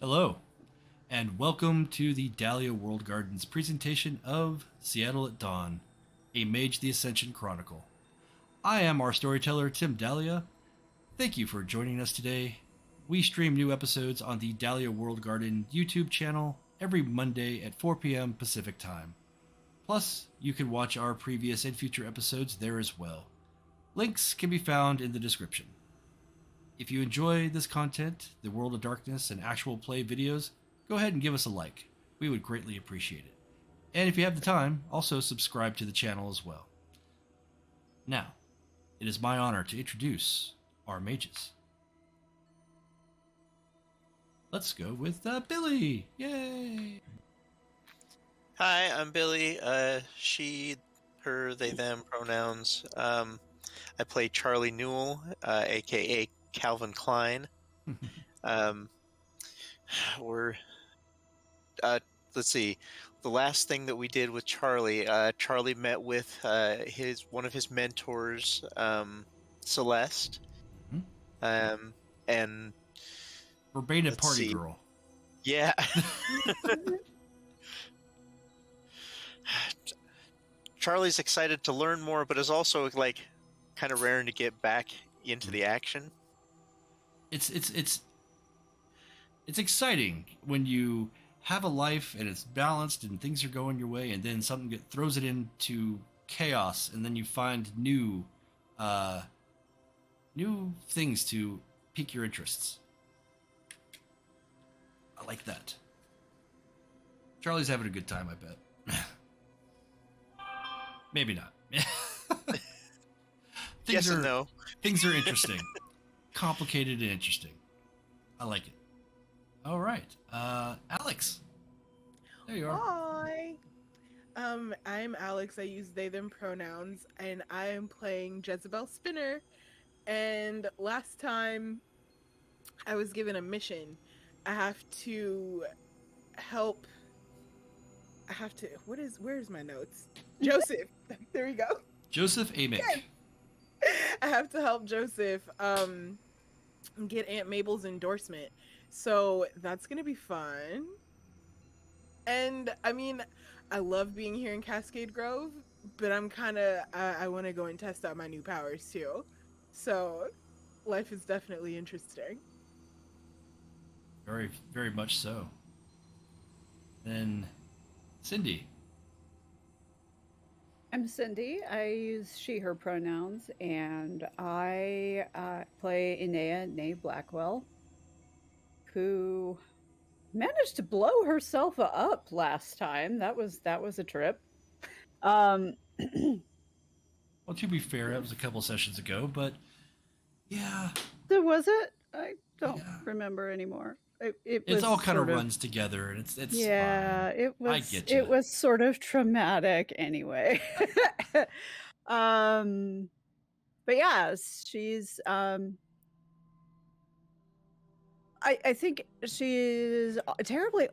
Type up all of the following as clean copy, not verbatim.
Hello, and welcome to the Dahlia World Gardens presentation of Seattle at Dawn, a Mage the Ascension chronicle. I am our storyteller, Tim Dahlia. Thank you for joining us today. We stream new episodes on the Dahlia World Garden YouTube channel every Monday at 4 p.m. Pacific Time. Plus, you can watch our previous and future episodes there as well. Links can be found in the description. If you enjoy this content, the World of Darkness and actual play videos, go ahead and give us a like. We would greatly appreciate it. And if you have the time, also subscribe to the channel as well. Now, it is my honor to introduce our mages. Let's go with Billie. Yay! Hi, I'm Billie. She, her, they, them pronouns. I play Charlie Newell, aka Calvin Klein. We're let's see. The last thing that we did with Charlie, Charlie met with one of his mentors, Celeste, and Verbena party girl. Yeah. Charlie's excited to learn more, but is also like kind of raring to get back into the action. It's exciting when you have a life and it's balanced and things are going your way, and then something throws it into chaos, and then you find new things to pique your interests. I like that. Charlie's having a good time, I bet. Maybe not. Yes and no. Things are interesting. Complicated and interesting. I like it. All right. Alix. There you are. Hi. I'm Alix. I use they, them pronouns, and I am playing Jezebel Spinner. And last time I was given a mission. I have to help. Where's my notes? Joseph. There we go. Joseph Amick. Yes. I have to help Joseph get Aunt Mabel's endorsement. So that's going to be fun. And I mean, I love being here in Cascade Grove, but I'm kind of, I want to go and test out my new powers too. So life is definitely interesting. Very, very much so. Then Cindy. I'm Cindy. I use she, her pronouns, and I play Inea, née Blackwell, who managed to blow herself up last time. That was a trip. Well, to be fair, that was a couple sessions ago, but yeah. Was it? I don't remember anymore. It all kind of runs together, and it's yeah, fine. it was. I get you. It was sort of traumatic anyway. But yeah, she's. I think she's terribly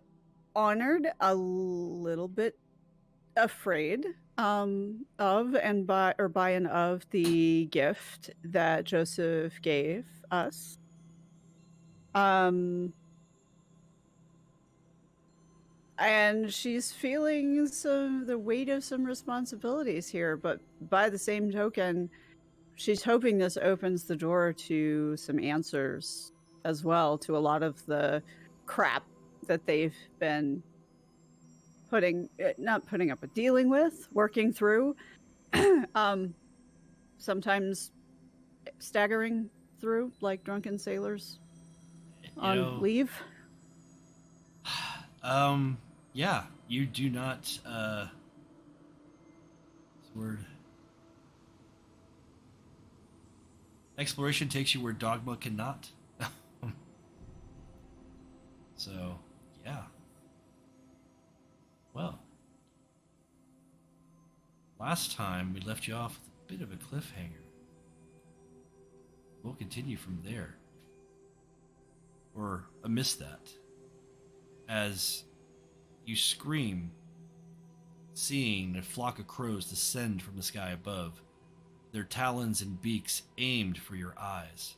honored, a little bit afraid of and by and of the gift that Joseph gave us. And she's feeling the weight of some responsibilities here, but by the same token, she's hoping this opens the door to some answers as well to a lot of the crap that they've been not putting up with, dealing with, working through, sometimes staggering through like drunken sailors on leave. Yeah, you do not, what's the word? Exploration takes you where dogma cannot. So, yeah. Well, last time we left you off with a bit of a cliffhanger. We'll continue from there. Or amidst that. As you scream, seeing a flock of crows descend from the sky above, their talons and beaks aimed for your eyes.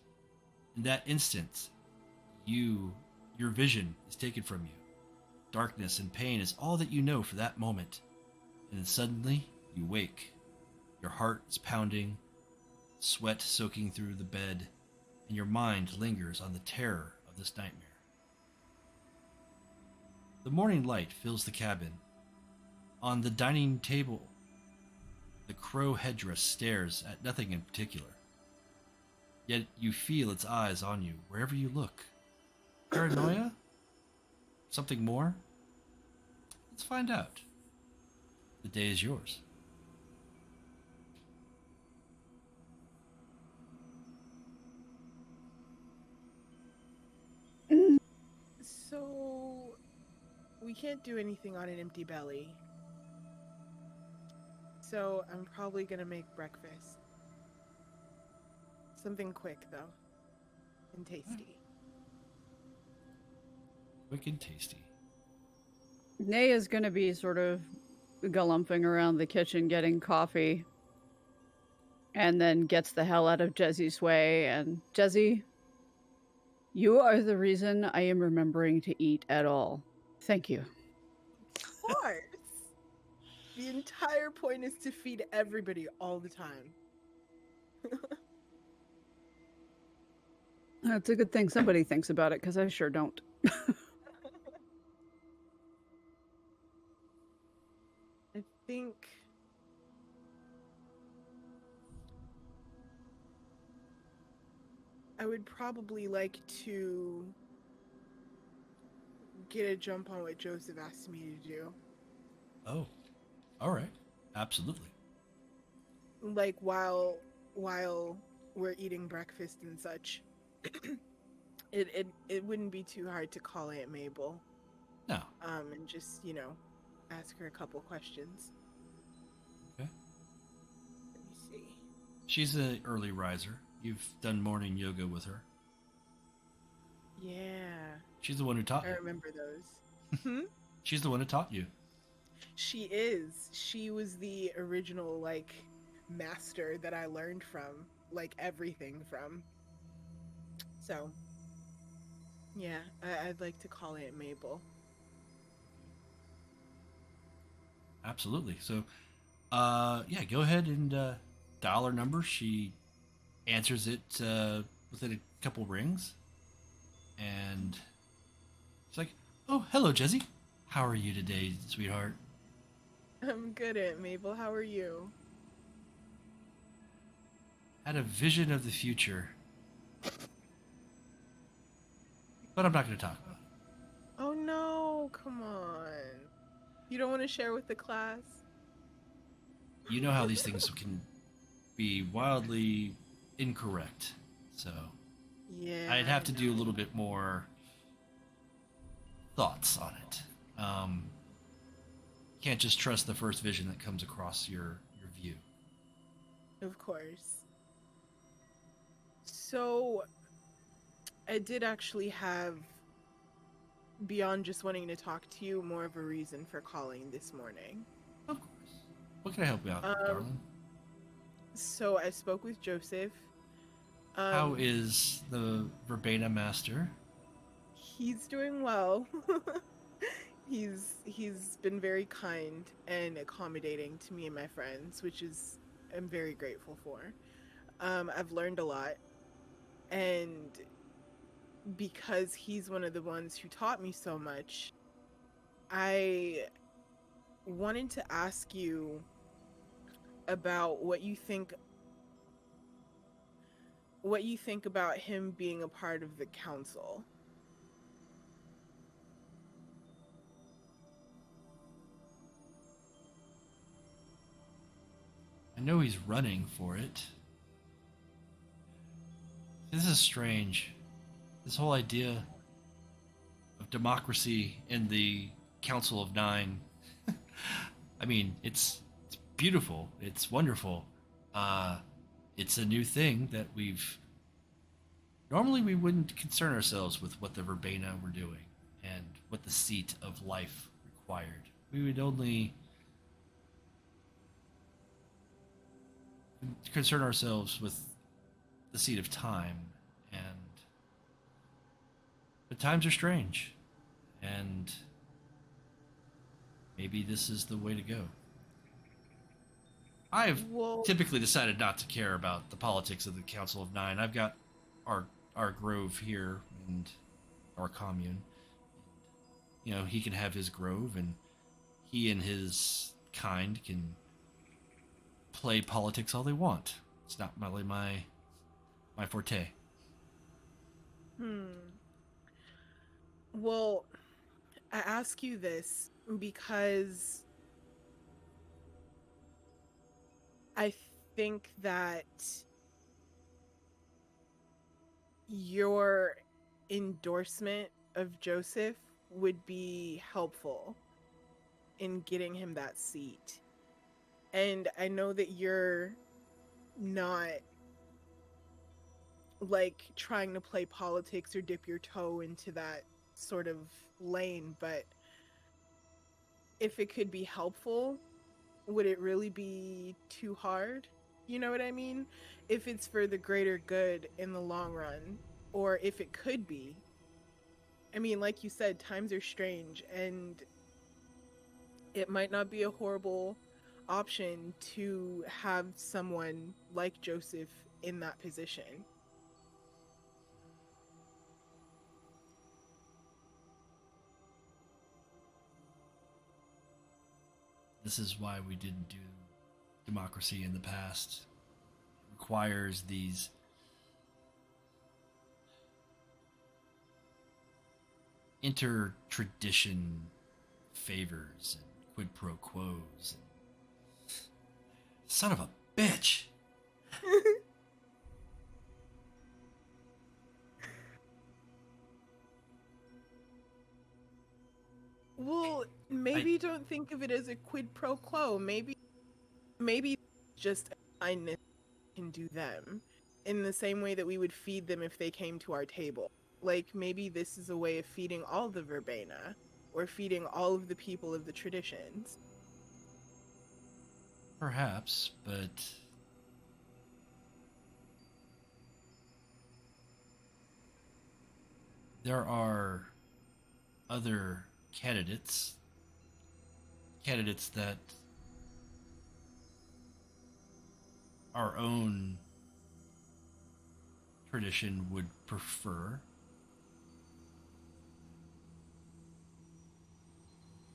In that instant, your Your vision is taken from you. Darkness and pain is all that you know for that moment. And then suddenly, you wake. Your heart is pounding, sweat soaking through the bed, and your mind lingers on the terror of this nightmare. The morning light fills the cabin. On the dining table, the crow headdress stares at nothing in particular. Yet you feel its eyes on you wherever you look. Paranoia? Something more? Let's find out. The day is yours. So, we can't do anything on an empty belly. So, I'm probably gonna make breakfast. Something quick, though. And tasty. Quick and tasty. Nay is going to be sort of galumphing around the kitchen getting coffee. And then gets the hell out of Jezzy's way. And Jezzy, you are the reason I am remembering to eat at all. Thank you. Of course! The entire point is to feed everybody all the time. It's a good thing somebody thinks about it, because I sure don't. I think I would probably like to get a jump on what Joseph asked me to do. Oh, all right. Absolutely. Like while we're eating breakfast and such. It wouldn't be too hard to call Aunt Mabel. No. And just, ask her a couple questions. Okay. Let me see. She's an early riser. You've done morning yoga with her. Yeah. She's the one who taught I you. remember those. She's the one who taught you. She is. She was the original, master that I learned from, everything from. So, yeah, I'd like to call Aunt Mabel. Absolutely. So, yeah, go ahead and dial her number. She answers it within a couple rings. And she's like, "Oh, hello, Jezzy. How are you today, sweetheart?" I'm good, Aunt Mabel. How are you? Had a vision of the future. But I'm not going to talk about it. Oh no, come on. You don't want to share with the class? You know how these things can be wildly incorrect. So Yeah. I'd have to do a little bit more thoughts on it. Can't just trust the first vision that comes across your view. Of course. So, I did actually have, beyond just wanting to talk to you, more of a reason for calling this morning. Of course. What can I help you out with, darling? So, I spoke with Joseph. How is the Verbena master? He's doing well. He's been very kind and accommodating to me and my friends, which I'm very grateful for. I've learned a lot, and because he's one of the ones who taught me so much, I wanted to ask you about what you think about him being a part of the council. I know he's running for it. This is strange. This whole idea of democracy in the Council of Nine. I mean, it's beautiful. It's wonderful. It's a new thing that normally we wouldn't concern ourselves with what the Verbena were doing and what the seat of life required. We would only concern ourselves with the seat of time, and But times are strange, and maybe this is the way to go. I've Well, typically decided not to care about the politics of the Council of Nine. I've got our grove here and our commune. You know, he can have his grove, and he and his kind can play politics all they want. It's not really my forte. well, I ask you this because I think that your endorsement of Joseph would be helpful in getting him that seat. And I know that you're not like trying to play politics or dip your toe into that sort of lane, but if it could be helpful, would it really be too hard? You know what I mean? If it's for the greater good in the long run, or if it could be. I mean, like you said, times are strange, and it might not be a horrible option to have someone like Joseph in that position. This is why we didn't do democracy in the past. It requires these inter-tradition favors and quid pro quos. Son of a bitch! Well, maybe don't think of it as a quid pro quo. Maybe just a kindness can do them in the same way that we would feed them if they came to our table. Like, maybe this is a way of feeding all the Verbena, or feeding all of the people of the traditions. Perhaps, but there are other candidates that our own tradition would prefer.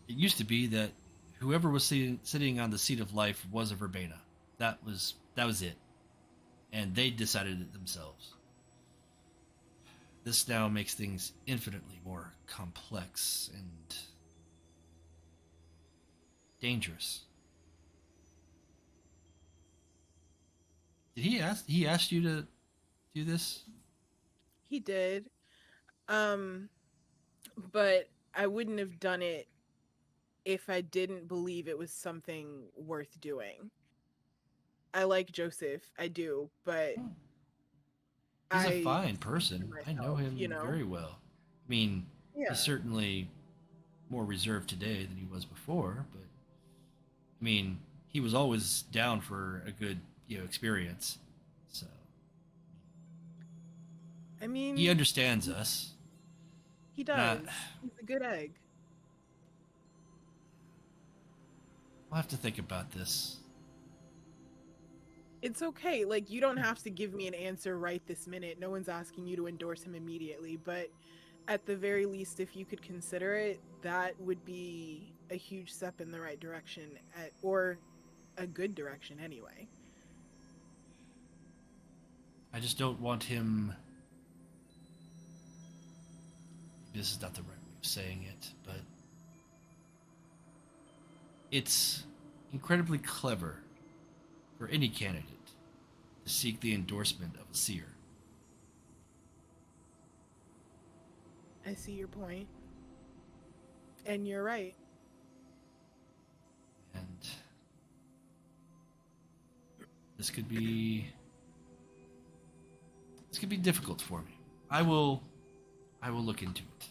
It used to be that whoever was sitting on the seat of life was a Verbena. That was it. And they decided it themselves. This now makes things infinitely more complex and dangerous. Did he asked you to do this? He did. But I wouldn't have done it if I didn't believe it was something worth doing. I like Joseph, I do, but He's a I fine person. I know myself, him you know? very well. I mean, Yeah. he's certainly more reserved today than he was before, but I mean, he was always down for a good, experience. So I mean, he understands us. he does. He's a good egg. I'll have to think about this. It's okay. Like, you don't have to give me an answer right this minute. No one's asking you to endorse him immediately, but at the very least, if you could consider it, that would be a huge step in the right direction, or a good direction anyway. I just don't want him... This is not the right way of saying it, but it's incredibly clever for any candidate to seek the endorsement of a seer. I see your point. And you're right. And this could be difficult for me. I will look into it.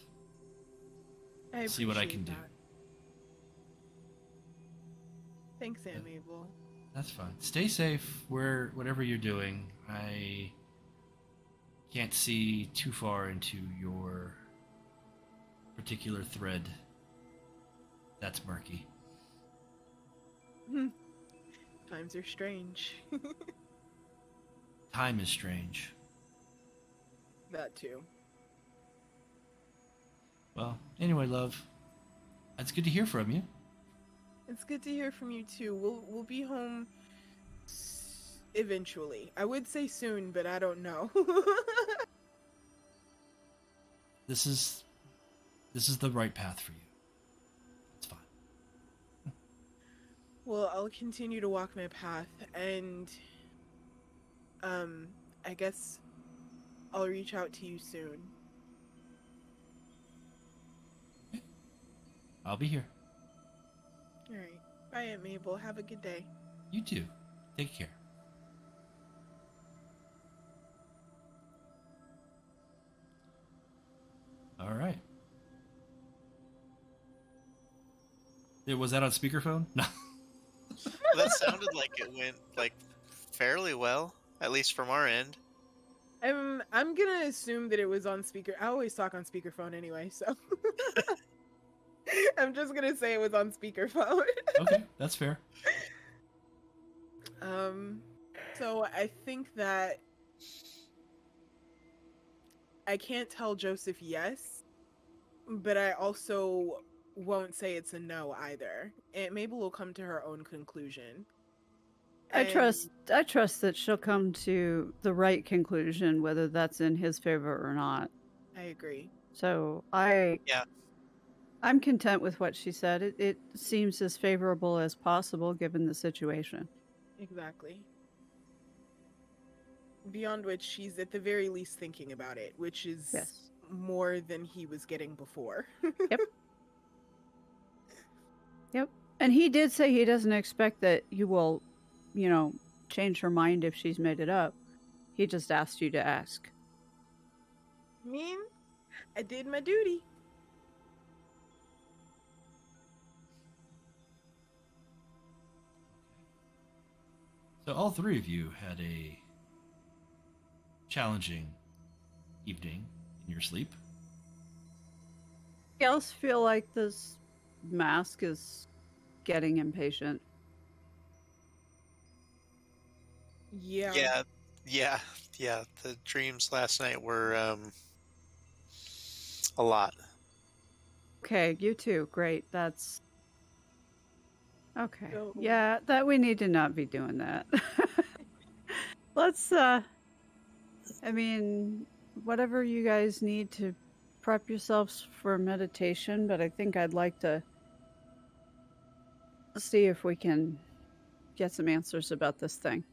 I See what I can appreciate do. that. Thanks, Aunt Mabel. That's fine. Stay safe whatever you're doing. I can't see too far into your particular thread. That's murky. Times are strange. Time is strange. That too. Well, anyway, love, it's good to hear from you. It's good to hear from you too. We'll be home eventually. I would say soon, but I don't know. This is the right path for you. It's fine. Well, I'll continue to walk my path, and I guess I'll reach out to you soon. I'll be here. All right. Bye, Aunt Mabel. Have a good day. You too. Take care. All right. Was that on speakerphone? No. That sounded like it went like fairly well, at least from our end. I'm gonna assume that it was on speaker. I always talk on speakerphone anyway, so I'm just gonna say it was on speakerphone. Okay, that's fair. So I think that I can't tell Joseph yes, but I also won't say it's a no either. Aunt Mabel will come to her own conclusion. I trust that she'll come to the right conclusion, whether that's in his favor or not. I agree. So Yeah. I'm content with what she said. It seems as favorable as possible given the situation. Exactly. Beyond which she's at the very least thinking about it, which is Yes. more than he was getting before. Yep. And he did say he doesn't expect that you will, change her mind if she's made it up. He just asked you to ask. I did my duty. So all three of you had a challenging evening in your sleep. I else feel like this mask is getting impatient. Yeah. Yeah. The dreams last night were a lot. Okay, you too. Great. That's okay. So- Yeah, that we need to not be doing that. Let's whatever you guys need to prep yourselves for meditation, but I think I'd like to see if we can get some answers about this thing.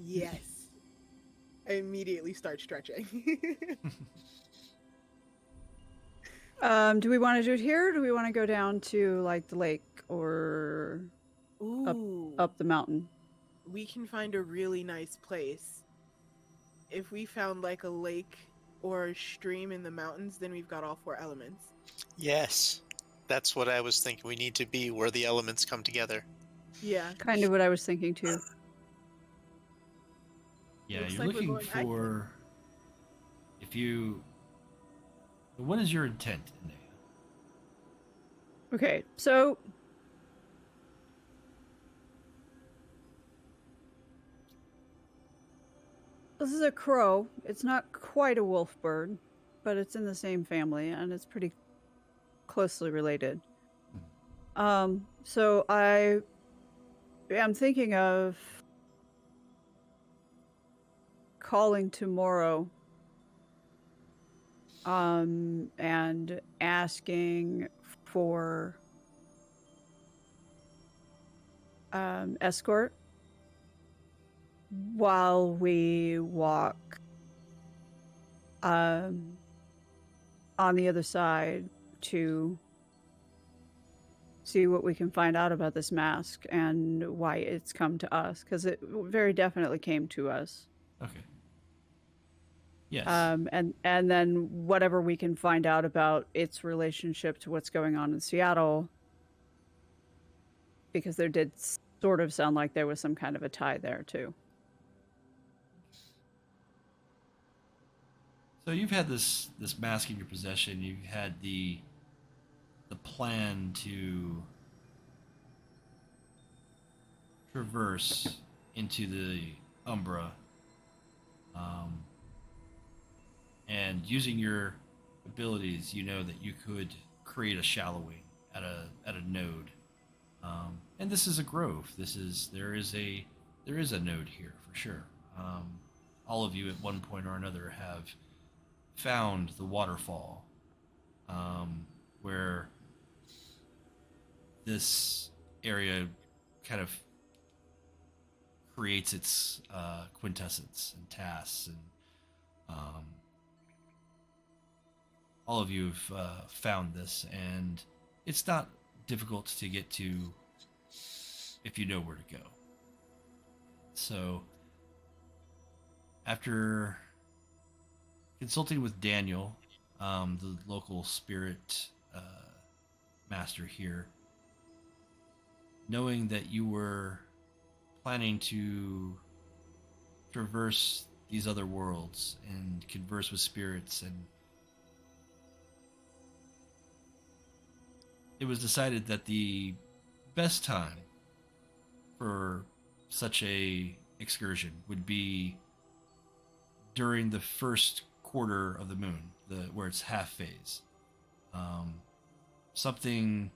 Yes. I immediately start stretching. Do we want to do it here, or do we want to go down to like the lake or Ooh. up the mountain? We can find a really nice place. If we found like a lake or a stream in the mountains, then we've got all four elements. Yes. That's what I was thinking. We need to be where the elements come together. Yeah. Kind of what I was thinking too. Yeah, Looks you're like we're looking going back for. What is your intent, Inea? Okay, so this is a crow. It's not quite a wolf bird, but it's in the same family and it's pretty closely related. So I am thinking of calling tomorrow and asking for escort while we walk on the other side to see what we can find out about this mask and why it's come to us, because it very definitely came to us. Okay. Yes. And then whatever we can find out about its relationship to what's going on in Seattle, because there did sort of sound like there was some kind of a tie there too. So you've had this mask in your possession. You've had the plan to traverse into the Umbra, um, and using your abilities, you know that you could create a shallowing at a node. And this is a grove. There is a node here for sure. All of you at one point or another have found the waterfall, where this area kind of creates its quintessence and tasks, and um, all of you have found this, and it's not difficult to get to if you know where to go. So, after consulting with Daniel, the local spirit master here, knowing that you were planning to traverse these other worlds and converse with spirits, and it was decided that the best time for such a excursion would be during the first quarter of the moon, where it's half phase. Something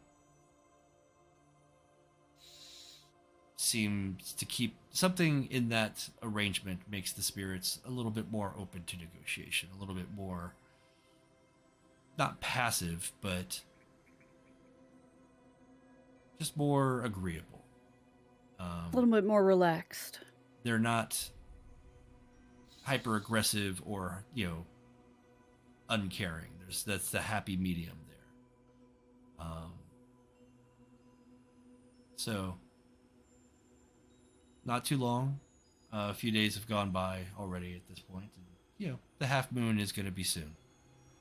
seems to keep something in that arrangement makes the spirits a little bit more open to negotiation, a little bit more not passive, but just more agreeable. A little bit more relaxed. They're not hyper aggressive or, uncaring. That's the happy medium there. So not too long. A few days have gone by already at this point, and the half moon is going to be soon.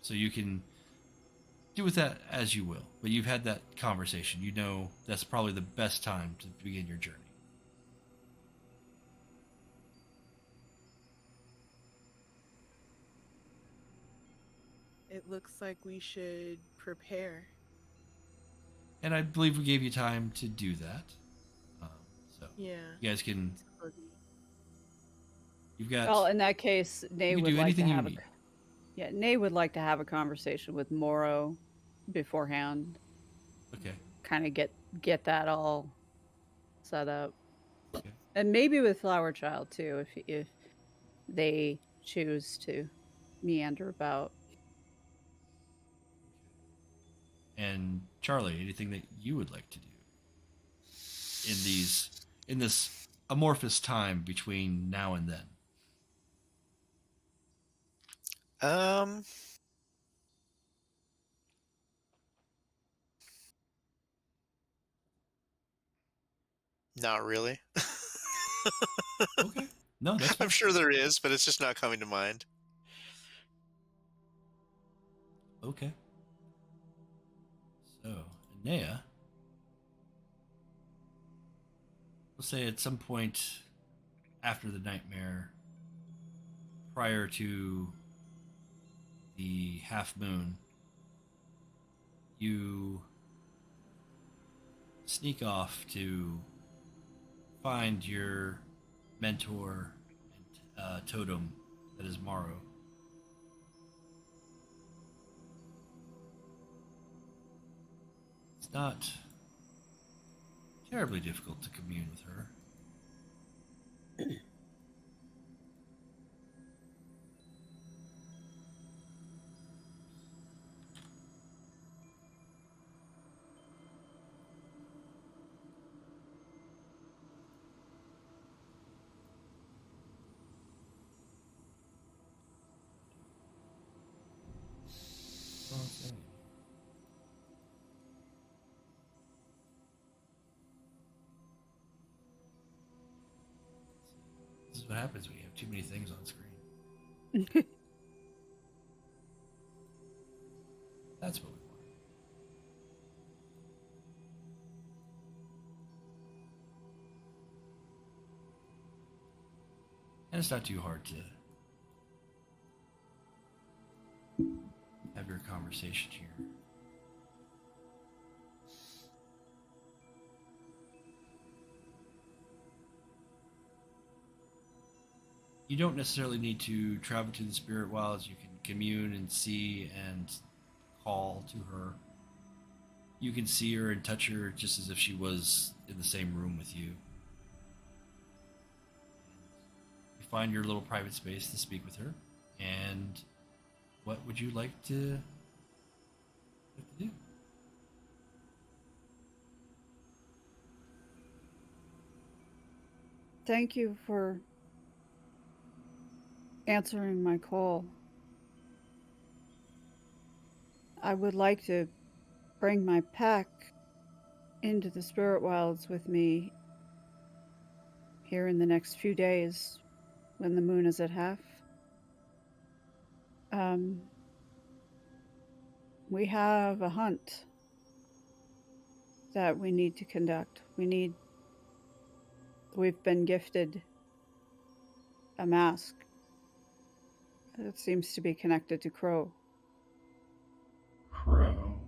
So you can do with that as you will. But you've had that conversation. You know that's probably the best time to begin your journey. It looks like we should prepare. And I believe we gave you time to do that. So Yeah. you guys can. You've got. Well, in that case, Nay you can would do like to anything you have need. Nay would like to have a conversation with Moro beforehand. Okay. Kind of get that all set up. Okay. And maybe with Flower Child too, if they choose to meander about. And Charlie, anything that you would like to do in this amorphous time between now and then? Not really. Okay. No, that's fine. I'm sure there is, but it's just not coming to mind. Okay. So, Inea, we'll say at some point after the nightmare, prior to the half moon, you sneak off to find your mentor and totem, that is Morrow. It's not terribly difficult to commune with her. This is what happens when you have too many things on screen. That's what we want. And it's not too hard to have your conversation here. You don't necessarily need to travel to the spirit wilds. You can commune and see and call to her. You can see her and touch her just as if she was in the same room with you. You find your little private space to speak with her. And what would you like to do? Thank you for answering my call. I would like to bring my pack into the spirit wilds with me here in the next few days when the moon is at half. We have a hunt that we need to conduct. We've been gifted a mask that seems to be connected to Crow. Crow.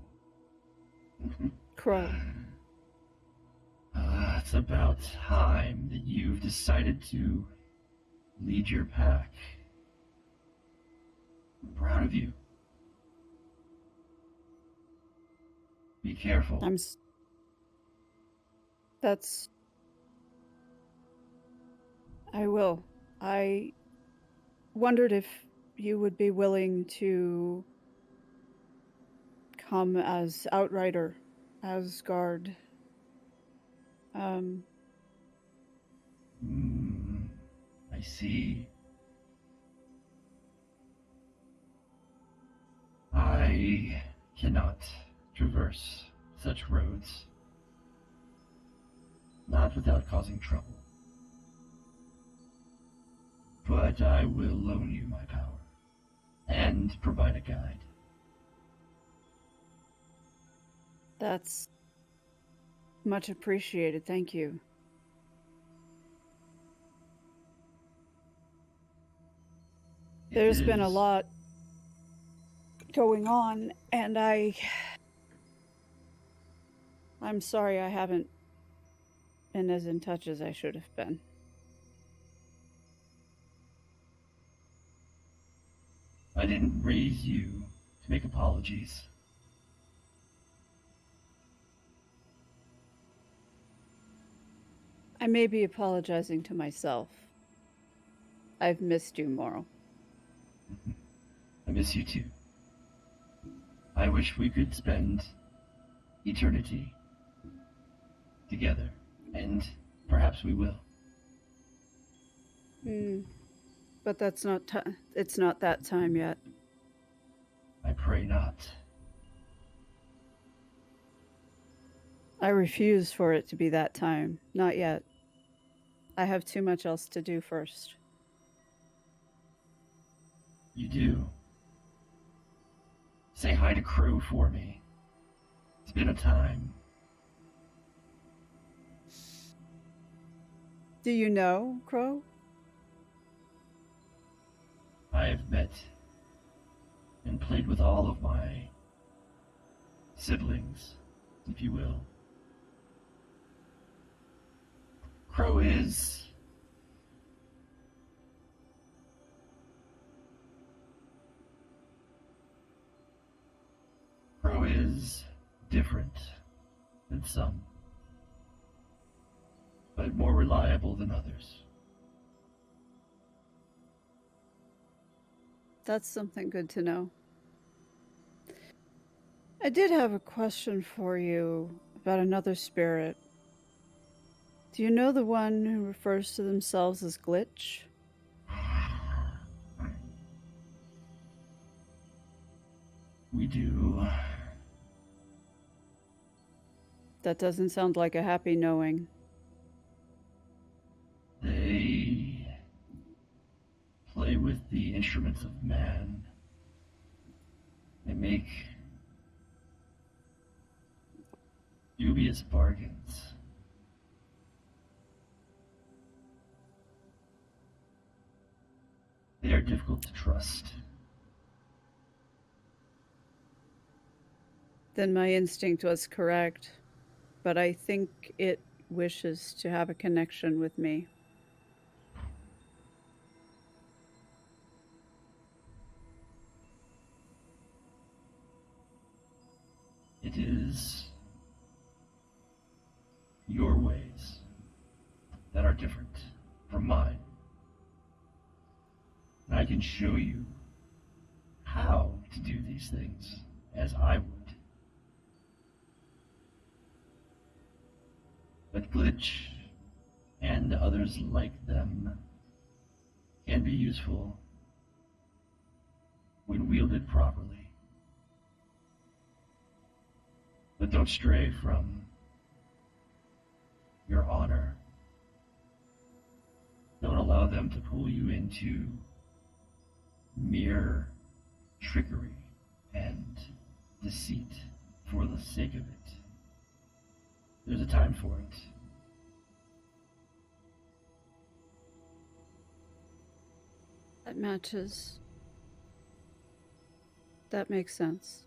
Crow. It's about time that you've decided to lead your pack. I'm proud of you. Be careful. I will. I wondered if you would be willing to come as outrider, as guard. I see. I cannot traverse such roads, not without causing trouble. But I will loan you my power, and provide a guide. That's much appreciated, thank you. There's been a lot going on, and I'm sorry I haven't been as in touch as I should have been. I didn't raise you to make apologies. I may be apologizing to myself. I've missed you, Morrow. I miss you too. I wish we could spend eternity together, and perhaps we will. But that's not it's not that time yet. I pray not. I refuse for it to be that time. Not yet. I have too much else to do first. You do. Say hi to Crow for me. It's been a time. Do you know, Crow? I have met and played with all of my siblings, if you will. Crow is different than some, but more reliable than others. That's something good to know. I did have a question for you about another spirit. Do you know the one who refers to themselves as Glitch? We do. That doesn't sound like a happy knowing. They play with the instruments of man. They make dubious bargains. They are difficult to trust. Then my instinct was correct, but I think it wishes to have a connection with me. It is your ways that are different from mine. And I can show you how to do these things as I would. But Glitch and others like them can be useful when wielded properly. But don't stray from your honor. Don't allow them to pull you into mere trickery and deceit for the sake of it. There's a time for it. That matches. That makes sense.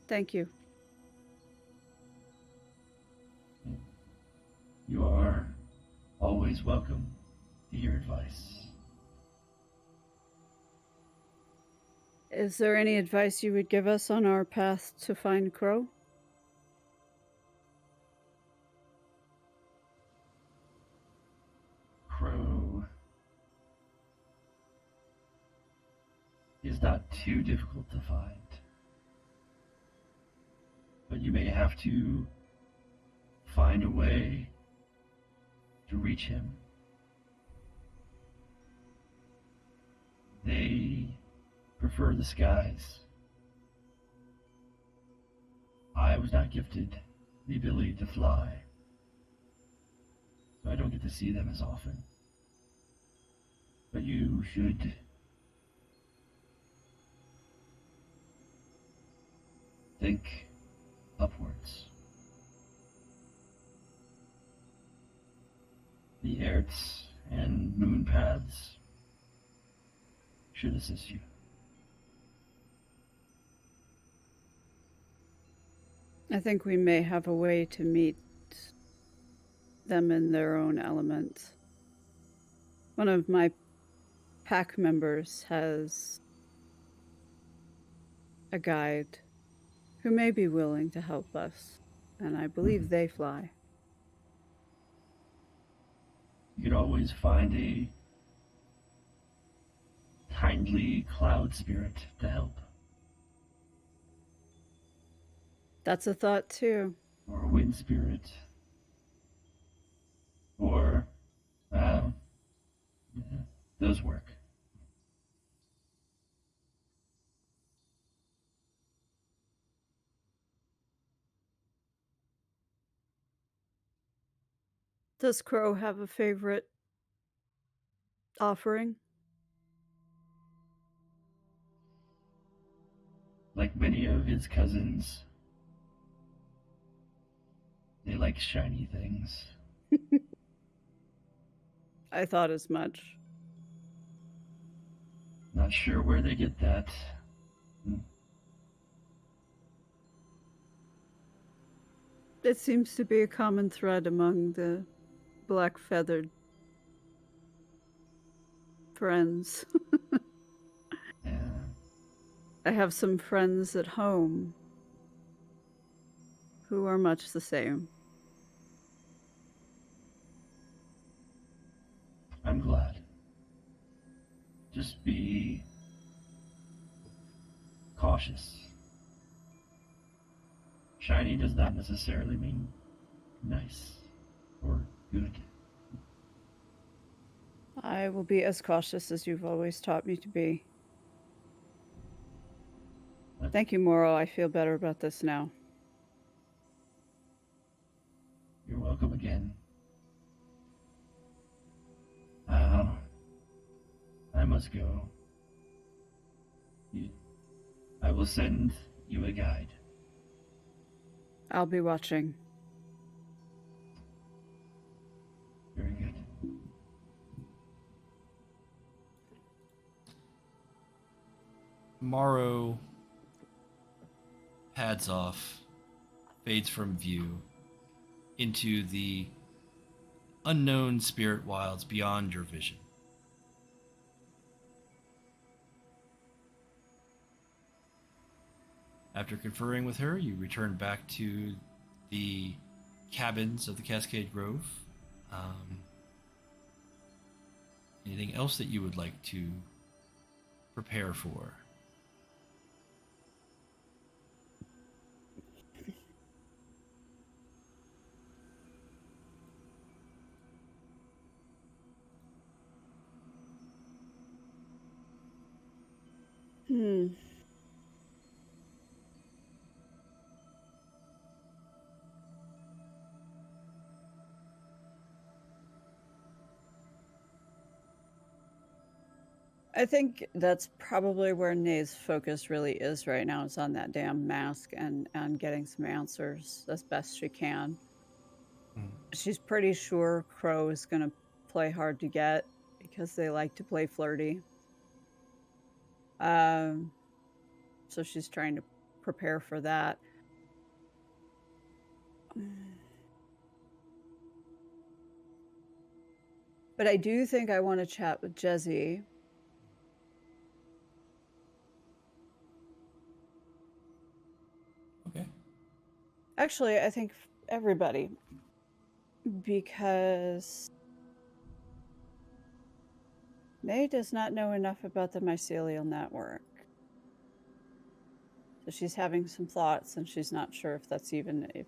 Thank you. You are always welcome to hear advice. Is there any advice you would give us on our path to find Crow? Crow is not too difficult to find. But you may have to find a way to reach him. They prefer the skies. I was not gifted the ability to fly, so I don't get to see them as often. But you should think upwards. The Erts and moon paths should assist you. I think we may have a way to meet them in their own element. One of my pack members has a guide who may be willing to help us, and I believe they fly. You could always find a kindly cloud spirit to help, That's a thought too. or a wind spirit, or those work. Does Crow have a favorite offering? Like many of his cousins, they like shiny things. I thought as much. Not sure where they get that. It seems to be a common thread among the black-feathered friends. Yeah. I have some friends at home who are much the same. I'm glad. Just be cautious. Shiny does not necessarily mean nice or good. I will be as cautious as you've always taught me to be. Thank you, Moro. I feel better about this now. You're welcome again. I must go. I will send you a guide. I'll be watching. Very good. Morrow pads off, fades from view into the unknown spirit wilds beyond your vision. After conferring with her, you return back to the cabins of the Cascade Grove. Anything else that you would like to prepare for? I think that's probably where Nay's focus really is right now, is on that damn mask and getting some answers as best she can. She's pretty sure Crow is going to play hard to get because they like to play flirty. So she's trying to prepare for that. But I do think I want to chat with Jezzy. Okay. Actually, I think everybody. Because Nay does not know enough about the mycelial network. So she's having some thoughts, and she's not sure if that's even, if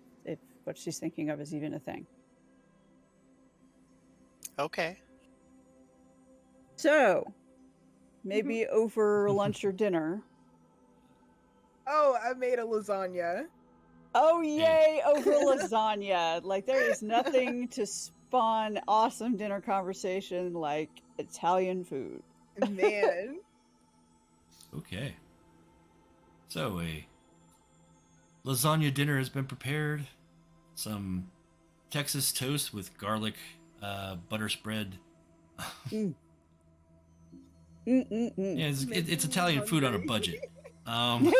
what she's thinking of is even a thing. Okay. So, maybe over lunch or dinner. Oh, I made a lasagna. Oh, yay, over lasagna. Like, there is nothing to spawn awesome dinner conversation like Italian food. Man. Okay. So, a lasagna dinner has been prepared. Some Texas toast with garlic butter spread. Mm. Yeah, it's Italian food on a budget. But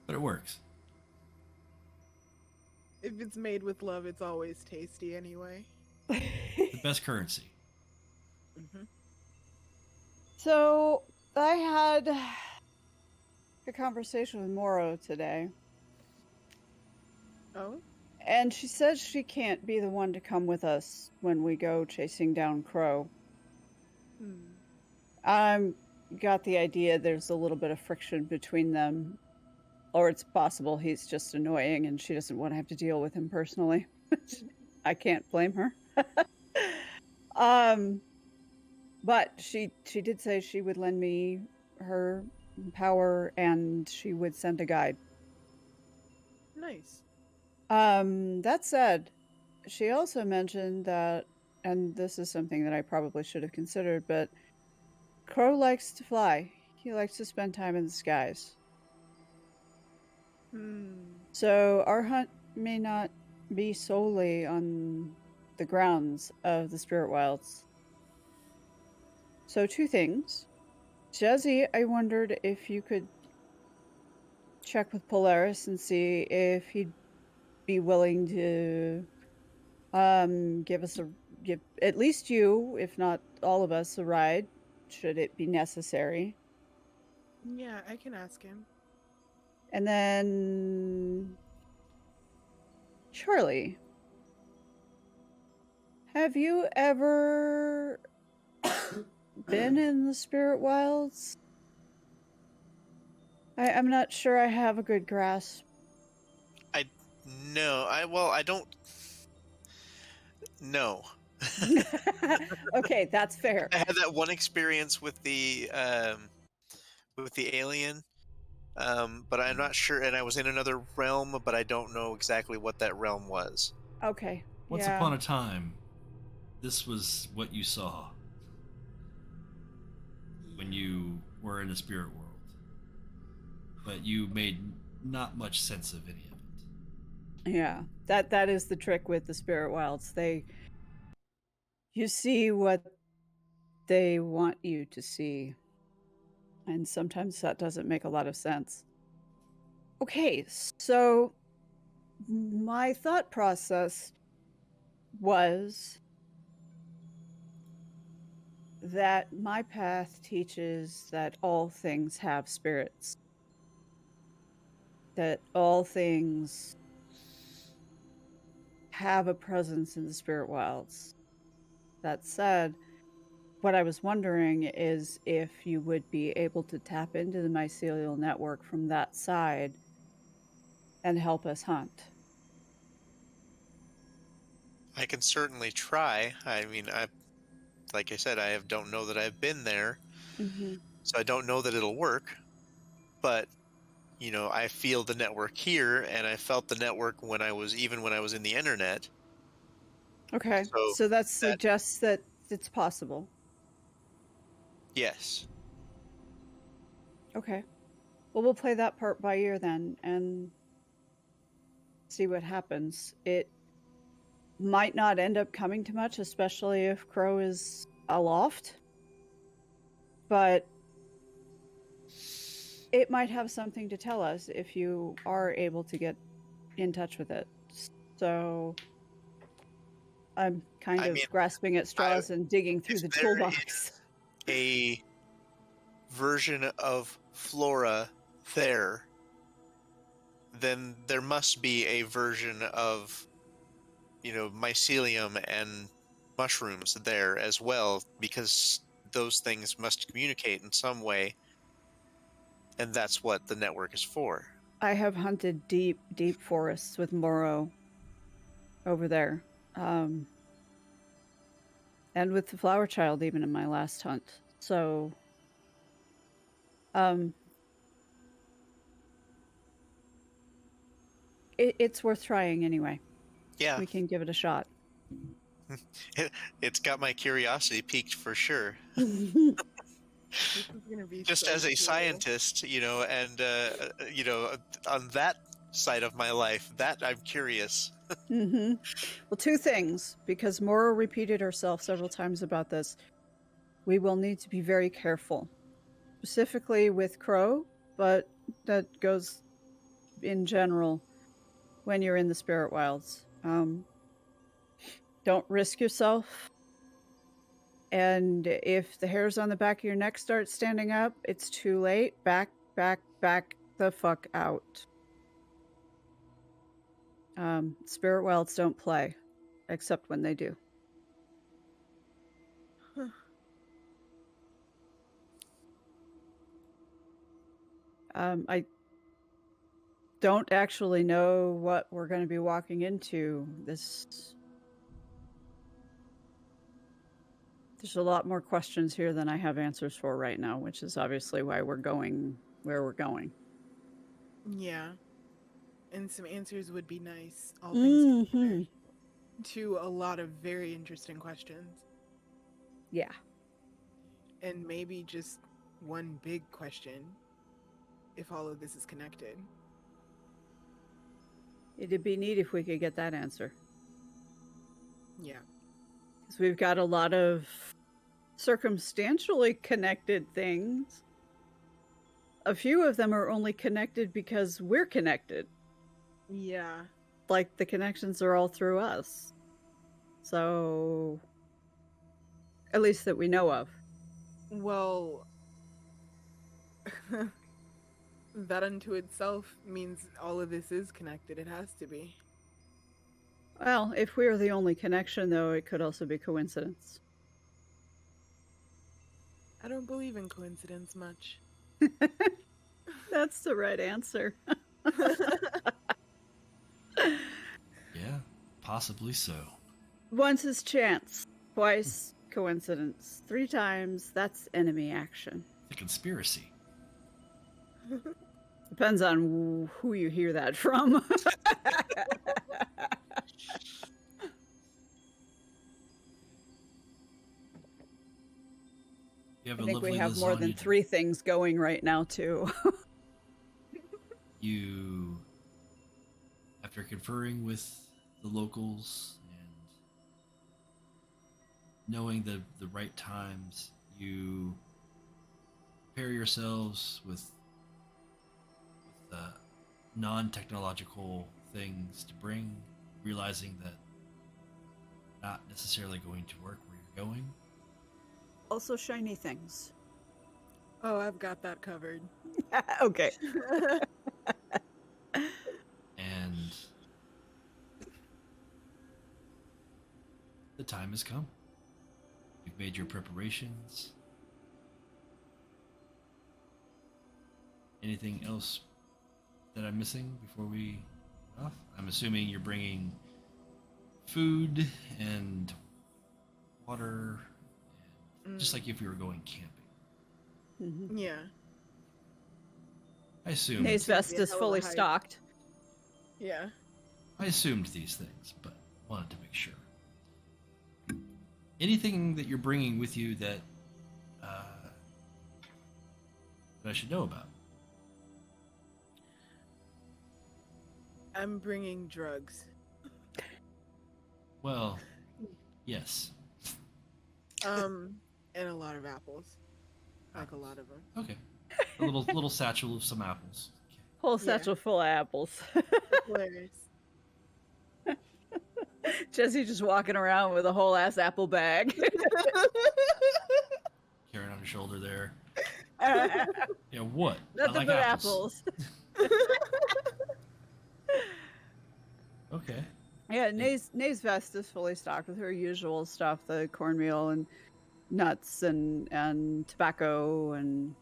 it works. If it's made with love, it's always tasty anyway. The best currency. Mm-hmm. So, I had a conversation with Moro today. Oh? And she says she can't be the one to come with us when we go chasing down Crow. Got the idea there's a little bit of friction between them. Or it's possible he's just annoying and she doesn't want to have to deal with him personally. I can't blame her. But she did say she would lend me her power and she would send a guide. Nice. That said, she also mentioned that, and this is something that I probably should have considered, but Crow likes to fly. He likes to spend time in the skies. So our hunt may not be solely on the grounds of the Spirit Wilds. So 2 things. Jezzy, I wondered if you could check with Polaris and see if he'd be willing to give at least you, if not all of us, a ride, should it be necessary. Yeah, I can ask him. And then Charlie, have you ever been in the Spirit Wilds? I'm not sure I have a good grasp. I don't. No. Okay, that's fair. I had that one experience with the alien, but I'm not sure. And I was in another realm, but I don't know exactly what that realm was. Okay. Once upon a time, this was what you saw when you were in the spirit world. But you made not much sense of any of it. Yeah, that is the trick with the Spirit Wilds. You see what they want you to see. And sometimes that doesn't make a lot of sense. Okay, so my thought process was that my path teaches that all things have spirits, that all things have a presence in the spirit wilds. That said, what I was wondering is if you would be able to tap into the mycelial network from that side and help us hunt. I can certainly try. I mean, like I said, don't know that I've been there, Mm-hmm. so I don't know that it'll work. But I feel the network here, and I felt the network when I was in the internet. Okay, So so that suggests that it's possible. yes. Okay. Well, we'll play that part by ear then and see what happens. It might not end up coming to much, especially if Crow is aloft. But it might have something to tell us if you are able to get in touch with it. So I'm kind of grasping at straws and digging through the toolbox. A version of flora there, then there must be a version of mycelium and mushrooms there as well, because those things must communicate in some way, and that's what the network is for. I have hunted deep forests with Moro over there, and with the flower child even in my last hunt. So it's worth trying anyway. Yeah, we can give it a shot. It's got my curiosity piqued for sure. This is gonna be Just so as a cool. scientist, and on that side of my life, that I'm curious. Mm-hmm. Well, two things, because Moro repeated herself several times about this. We will need to be very careful, specifically with Crow, but that goes in general when you're in the spirit wilds. Don't risk yourself. And if the hairs on the back of your neck start standing up, it's too late. Back the fuck out. Spirit wilds don't play, except when they do. Huh. I don't actually know what we're going to be walking into. There's a lot more questions here than I have answers for right now, which is obviously why we're going where we're going. Yeah. And some answers would be nice, all things considered, to a lot of very interesting questions. Yeah. And maybe just one big question, if all of this is connected. It'd be neat if we could get that answer. Yeah. Because we've got a lot of circumstantially connected things. A few of them are only connected because we're connected. Yeah. Like, the connections are all through us. So, at least that we know of. Well, that unto itself means all of this is connected. It has to be. Well, if we're the only connection, though, it could also be coincidence. I don't believe in coincidence much. That's the right answer. Yeah, possibly so. Once is chance, twice coincidence, 3 times that's enemy action. The conspiracy. Depends on who you hear that from. You have I a think lovely we have more than lasagna. 3 things going right now, too. You, after conferring with the locals and knowing the right times, you prepare yourselves with non-technological things to bring, realizing that not necessarily going to work where you're going. Also shiny things. Oh, I've got that covered. Okay. And the time has come. You've made your preparations. Anything else that I'm missing before we get off? I'm assuming you're bringing food and water, and just like if you were going camping. Mm-hmm. Yeah. I assumed. Nate's vest Be a is hell of a fully hike. stocked. Yeah. I assumed these things, but wanted to make sure. Anything that you're bringing with you that I should know about? I'm bringing drugs. Well, yes. And a lot of apples. Like a lot of them. Okay. A little satchel of some apples. Okay. Whole Yeah. satchel full of apples. Hilarious. Jesse just walking around with a whole ass apple bag. Carrying on your shoulder there. Nothing Yeah, what? but apples. Okay. Yeah, Nae's vest is fully stocked with her usual stuff, the cornmeal and nuts and tobacco and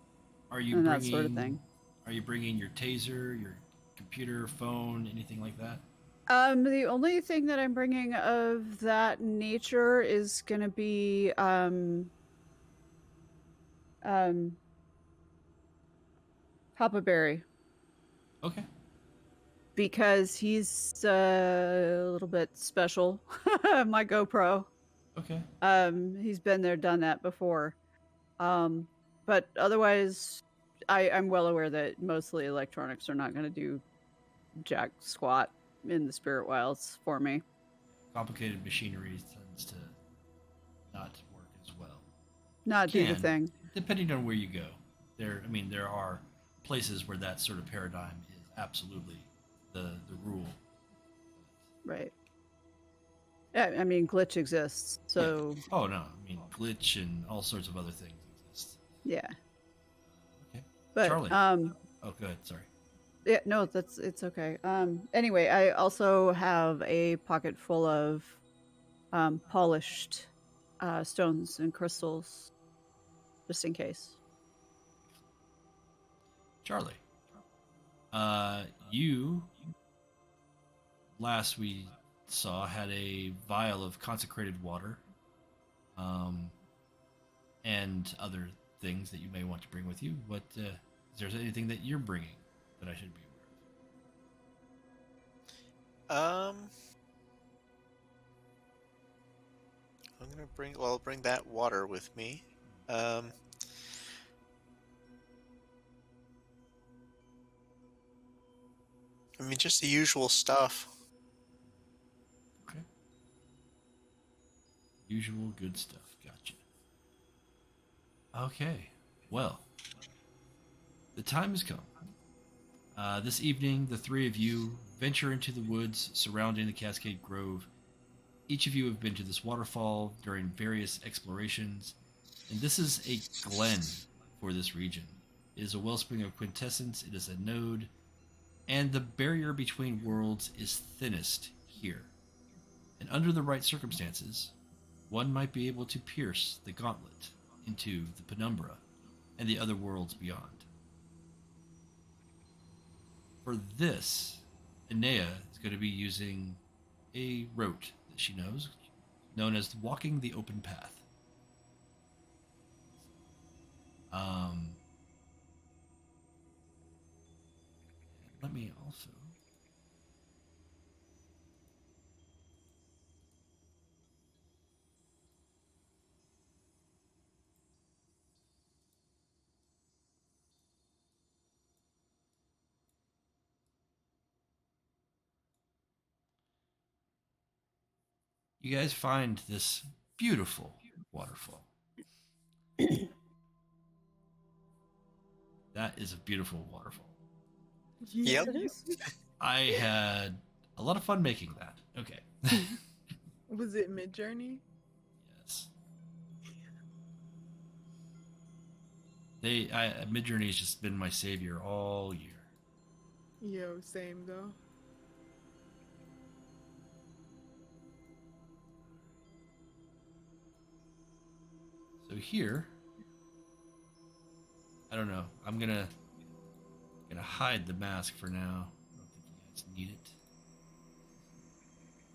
Are you and bringing that sort of thing. Are you bringing your taser, your computer, phone, anything like that? The only thing that I'm bringing of that nature is gonna be Papa Berry, Okay. because he's a little bit special. My GoPro. Okay. He's been there, done that before. But otherwise, I'm well aware that mostly electronics are not going to do jack squat in the spirit wilds for me. Complicated machinery tends to not work as well. Not do the Can. thing. Depending on where you go. There are places where that sort of paradigm is absolutely the rule. Right. Yeah, I mean, glitch exists, so Yeah. Oh no, glitch and all sorts of other things exist. yeah. Okay. But Charlie. Oh, go ahead. Sorry. yeah, no, it's okay. Anyway, I also have a pocket full of polished stones and crystals, just in case. Charlie. You last we saw had a vial of consecrated water, and other things that you may want to bring with you. What is there anything that you're bringing that I should be aware of? I'll bring that water with me. Just the usual stuff. Okay. Usual good stuff. Gotcha. Okay. Well, the time has come. This evening, the three of you venture into the woods surrounding the Cascade Grove. Each of you have been to this waterfall during various explorations, and this is a glen for this region. It is a wellspring of quintessence, it is a node, and the barrier between worlds is thinnest here. And under the right circumstances, one might be able to pierce the gauntlet into the penumbra and the other worlds beyond. For this, Inea is going to be using a rote that she knows, known as walking the open path. Let me also... You guys find this beautiful waterfall. That is a beautiful waterfall. Yep. It is. I had a lot of fun making that. Okay. Was it Mid-Journey? Yes. Midjourney has just been my savior all year. Yo, same though. So here, I don't know. I'm gonna hide the mask for now. I don't think you guys need it,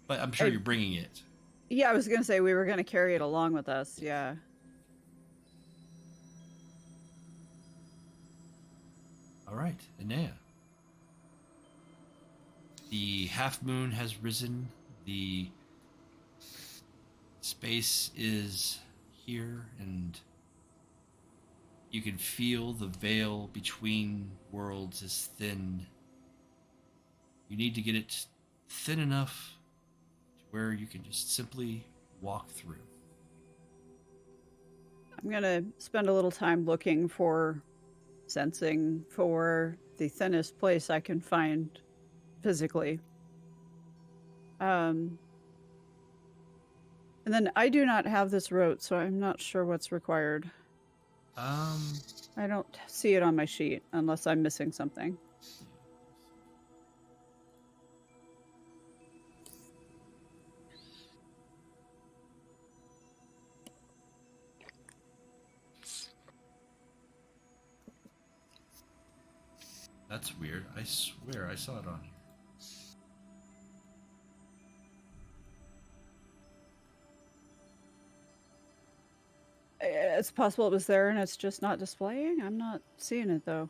but I'm sure I- you're bringing it. Yeah, I was gonna say we were gonna carry it along with us. Yeah. All right, Inea. The half moon has risen. The space is here, and you can feel the veil between worlds is thin. You need to get it thin enough to where you can just simply walk through. I'm gonna spend a little time looking for, sensing for the thinnest place I can find physically. And then I do not have this rote, so I'm not sure what's required. I don't see it on my sheet unless I'm missing something. That's weird. I swear I saw it on here. It's possible it was there and it's just not displaying. I'm not seeing it though.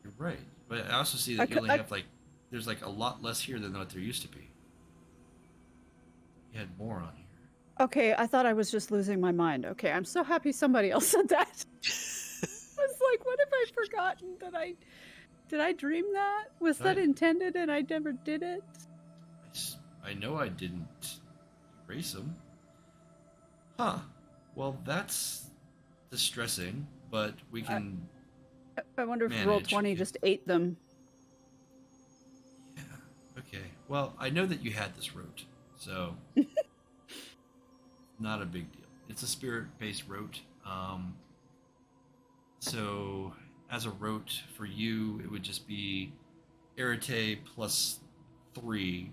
You're right. But I also see that you only have there's like a lot less here than what there used to be. You had more on here. Okay, I thought I was just losing my mind. Okay, I'm so happy somebody else said that. I was like, what have I forgotten? Did I dream that? Was that intended and I never did it? I know I didn't erase them. Huh. Well, that's distressing, but we can... I wonder if manage. Roll20 just ate them. Yeah, okay. Well, I know that you had this rote, so... not a big deal. It's a spirit-based rote. So, as a rote, for you, it would just be Arete plus 3.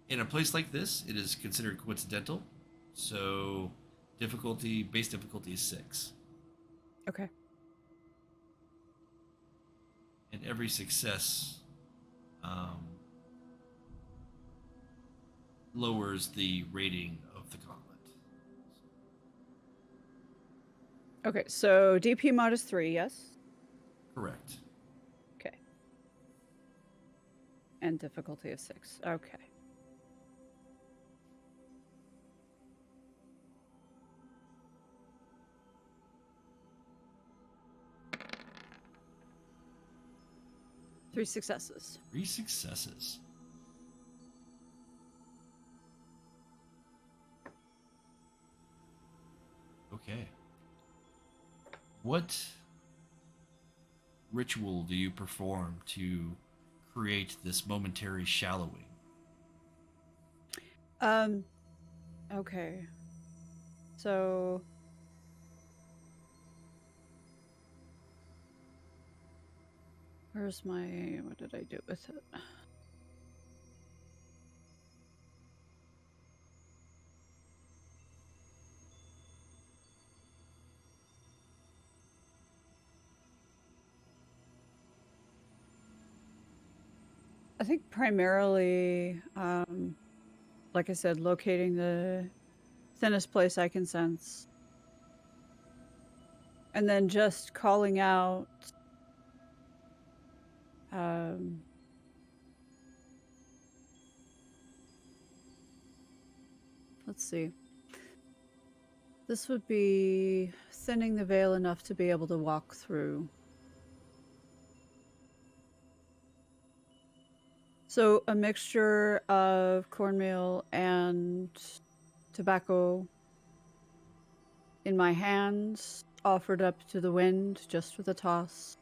In a place like this, it is considered coincidental. So, base difficulty is 6. Okay. And every success lowers the rating of the gauntlet. Okay, so DP mod is 3, yes? Correct. Okay. And difficulty is 6. Okay. Three successes. 3 successes. Okay. What ritual do you perform to create this momentary shallowing? Okay. So where's my, what did I do with it? I think primarily, like I said, locating the thinnest place I can sense. And then just calling out let's see. This would be thinning the veil enough to be able to walk through. So a mixture of cornmeal and tobacco in my hands, offered up to the wind, just with a toss.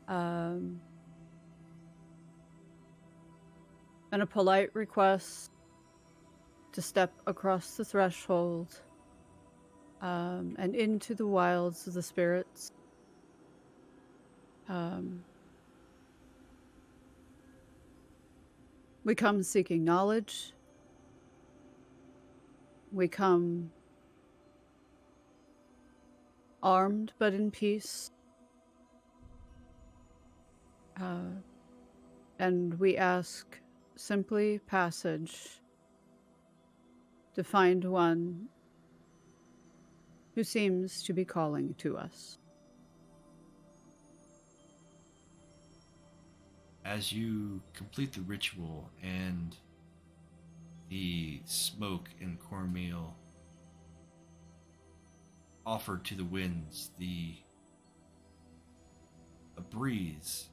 And a polite request to step across the threshold and into the wilds of the spirits. We come seeking knowledge. We come armed but in peace. And we ask simply passage to find one who seems to be calling to us. As you complete the ritual and the smoke and cornmeal offered to the winds, a breeze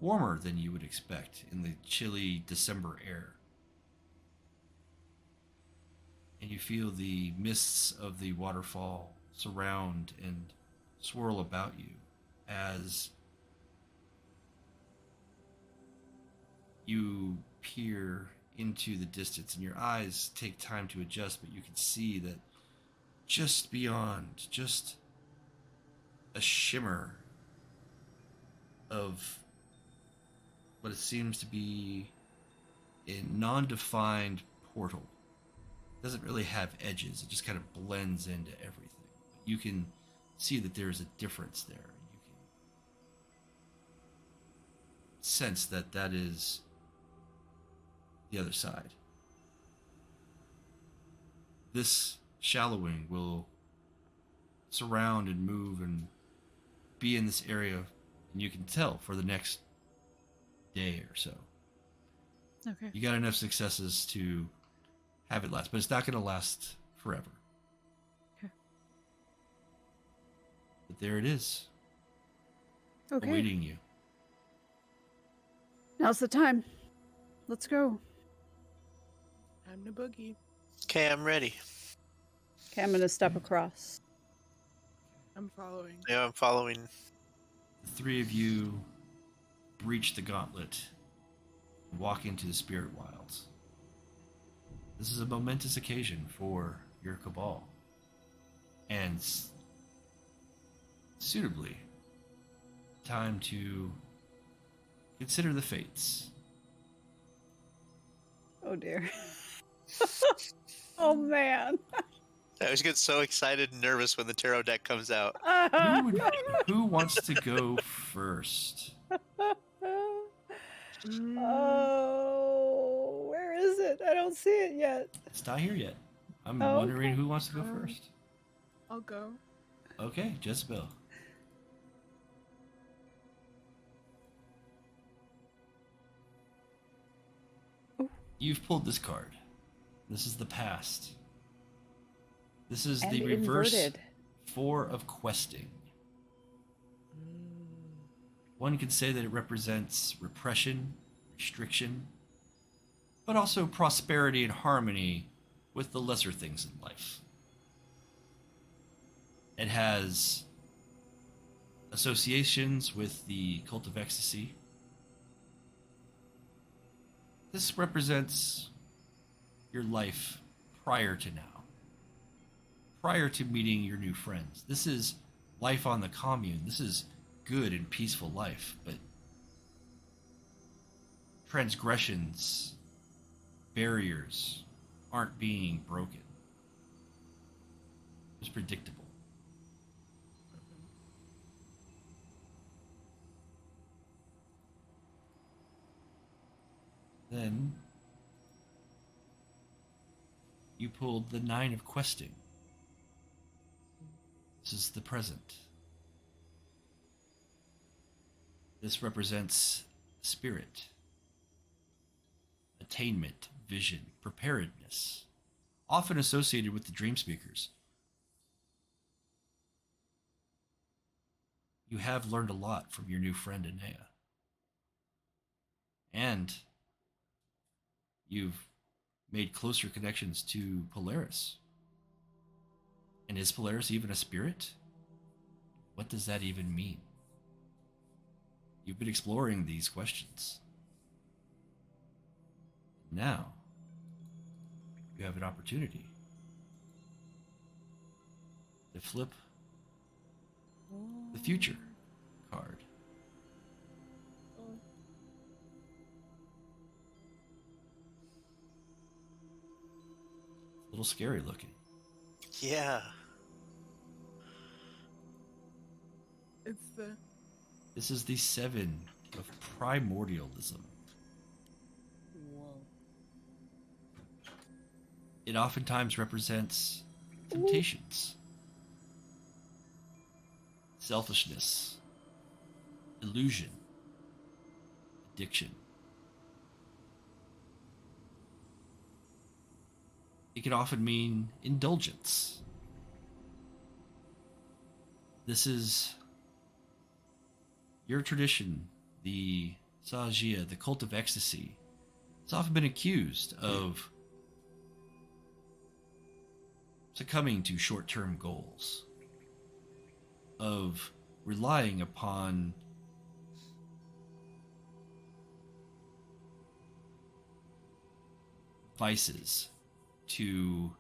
warmer than you would expect in the chilly December air. And you feel the mists of the waterfall surround and swirl about you as you peer into the distance, and your eyes take time to adjust, but you can see that just beyond, just a shimmer of what it seems to be a non-defined portal. It doesn't really have edges, it just kind of blends into everything. You can see that there's a difference there. You can sense that that is the other side. This shallowing will surround and move and be in this area, and you can tell for the next day or so. Okay. You got enough successes to have it last, but it's not going to last forever. Okay. But there it is. Okay. Awaiting you. Now's the time. Let's go. Time to boogie. Okay, I'm ready. Okay, I'm going to step across. I'm following. Yeah, I'm following. The three of you breach the gauntlet and walk into the spirit wilds. This is a momentous occasion for your cabal, and suitably time to consider the fates. Oh dear. Oh man. I always get so excited and nervous when the tarot deck comes out. Who wants to go first? Oh, where is it? I don't see it yet. It's not here yet. I'm Oh, wondering okay. who wants to go first. I'll go. Okay, Jezebel. You've pulled this card. This is the past. This is And the reverse inverted. 4 of questing. One could say that it represents repression, restriction, but also prosperity and harmony with the lesser things in life. It has associations with the cult of ecstasy. This represents your life prior to now, prior to meeting your new friends. This is life on the commune. This is good and peaceful life, but transgressions, barriers aren't being broken. It's predictable. Then you pulled the 9 of questing. This is the present. This represents spirit, attainment, vision, preparedness, often associated with the dream speakers. You have learned a lot from your new friend Inea. And you've made closer connections to Polaris. And is Polaris even a spirit? What does that even mean? You've been exploring these questions. Now, you have an opportunity to flip the future card. A little scary looking. Yeah. It's the This is the 7 of primordialism. Whoa. It oftentimes represents temptations, selfishness, illusion, addiction. It can often mean indulgence. This is your tradition, the Sahajiya, the cult of ecstasy. It's often been accused of succumbing to short-term goals, of relying upon vices to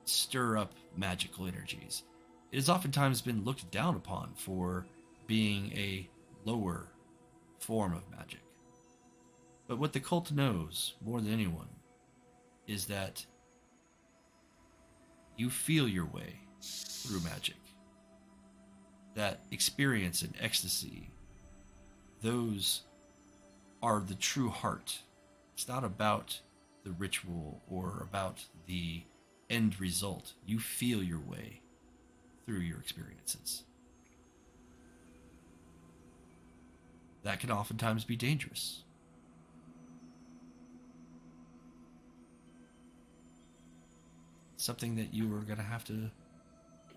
stir up magical energies. It has oftentimes been looked down upon for being a lower form of magic. But what the cult knows more than anyone is that you feel your way through magic. That experience and ecstasy, those are the true heart. It's not about the ritual or about the end result. You feel your way through your experiences. That can oftentimes be dangerous. Something that you are going to have to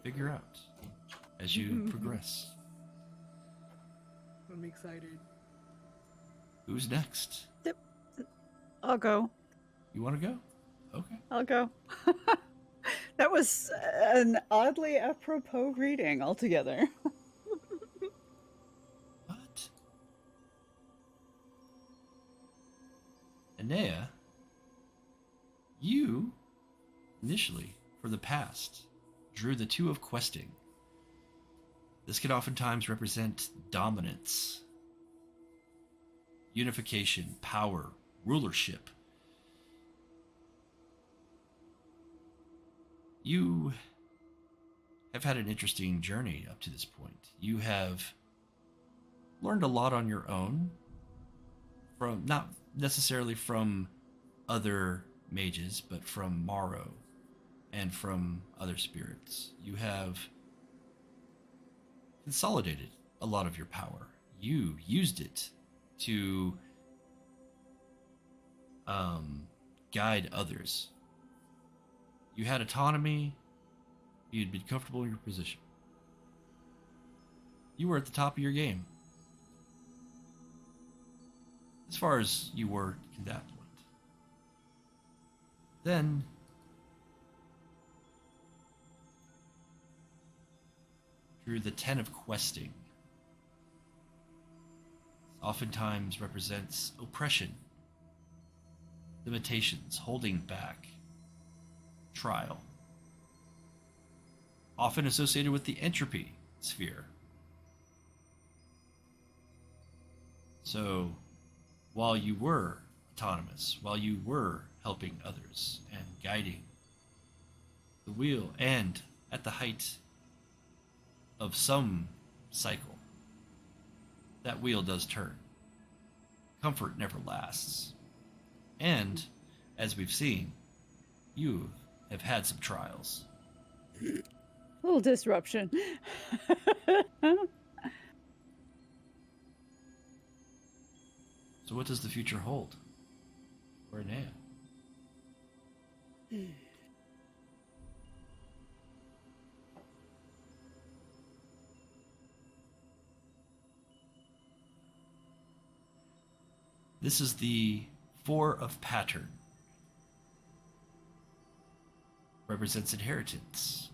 figure out as you progress. I'm excited. Who's next? I'll go. You want to go? Okay. I'll go. That was an oddly apropos reading altogether. What? Inea, you, initially, for the past, drew the 2 of questing. This can oftentimes represent dominance, unification, power, rulership. You have had an interesting journey up to this point. You have learned a lot on your own, from not necessarily from other mages, but from Morrow and from other spirits. You have consolidated a lot of your power. You used it to guide others. You had autonomy. You'd been comfortable in your position. You were at the top of your game. As far as you were at that point. Then, through the 10 of questing, oftentimes represents oppression, limitations, holding back, trial, often associated with the entropy sphere. So, while you were autonomous, while you were helping others and guiding the wheel, and at the height of some cycle, that wheel does turn. Comfort never lasts. And, as we've seen, you have had some trials. A little disruption. So what does the future hold for Inea? This is the 4 of pattern. represents inheritance,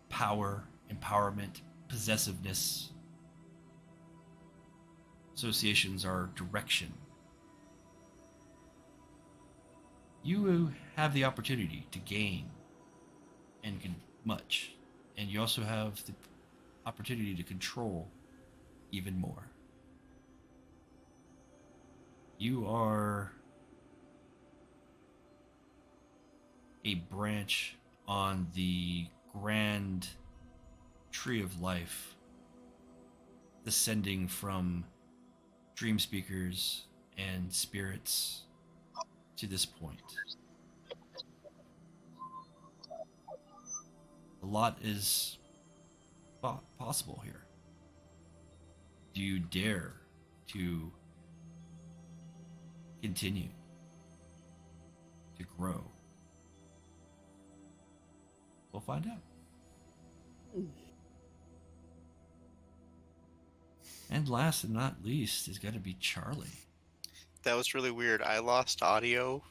power, empowerment, possessiveness. Associations are direction. You have the opportunity to gain and much, and you also have the opportunity to control even more. You are a branch on the grand tree of life, descending from dream speakers and spirits to this point. A lot is possible here. Do you dare to continue to grow? We'll find out. And last and not least is going to be Charlie. That was really weird. I lost audio,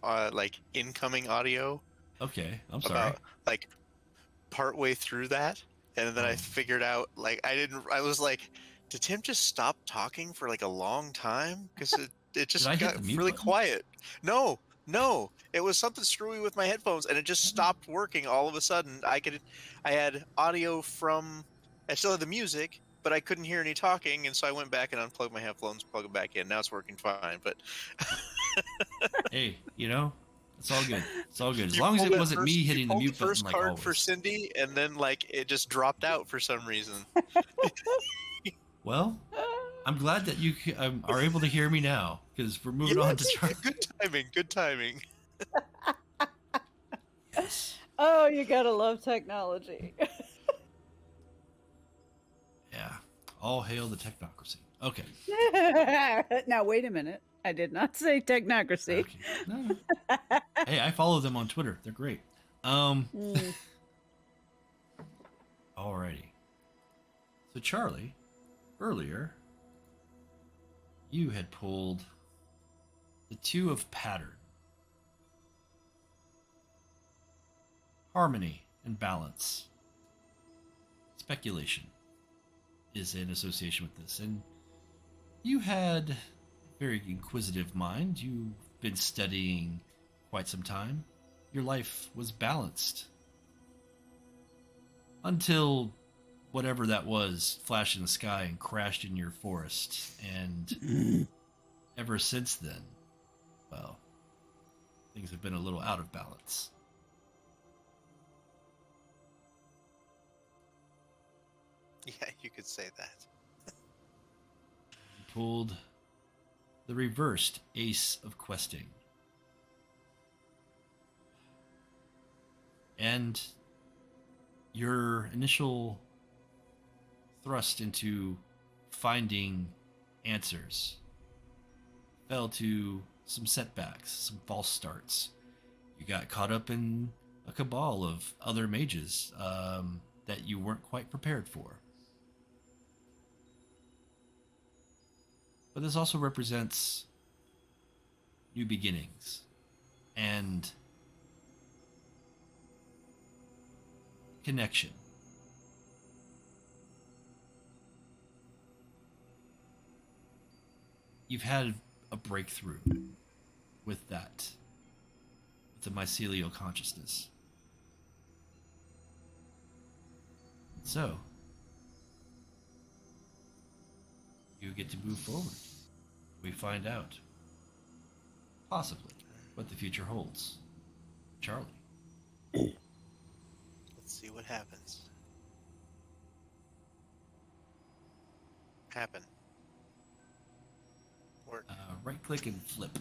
like incoming audio. Okay, I'm sorry. About like partway through that, and then I figured out like I was like, did Tim just stop talking for like a long time? Because it just got really quiet. No, it was something screwy with my headphones, and it just stopped working all of a sudden. I had audio from, I still had the music, but I couldn't hear any talking, and so I went back and unplugged my headphones, plugged them back in. Now it's working fine, but hey, it's all good. It's all good. As long as it wasn't me hitting the mute button first like card always. for Cindy, and then like it just dropped out for some reason. Well, I'm glad that you are able to hear me now, because we're moving on to Charlie. Good timing. Yes. Oh, you gotta love technology. Yeah. All hail the technocracy. Okay. Now, wait a minute. I did not say technocracy. Okay. No. Hey, I follow them on Twitter. They're great. Alrighty. So Charlie, earlier, you had pulled the Two of Pattern. Harmony and balance. Speculation is in association with this, and you had a very inquisitive mind. You've been studying quite some time. Your life was balanced until whatever that was flashed in the sky and crashed in your forest, and ever since then, well, things have been a little out of balance. Yeah, you could say that. You pulled the reversed Ace of Questing. And your initial thrust into finding answers fell to some setbacks, some false starts. You got caught up in a cabal of other mages that you weren't quite prepared for. But this also represents new beginnings and connection. You've had a breakthrough with that, with the mycelial consciousness. So, you get to move forward. We find out, possibly, what the future holds. Charlie. Let's see what happens. Happen. Work. Right click and flip.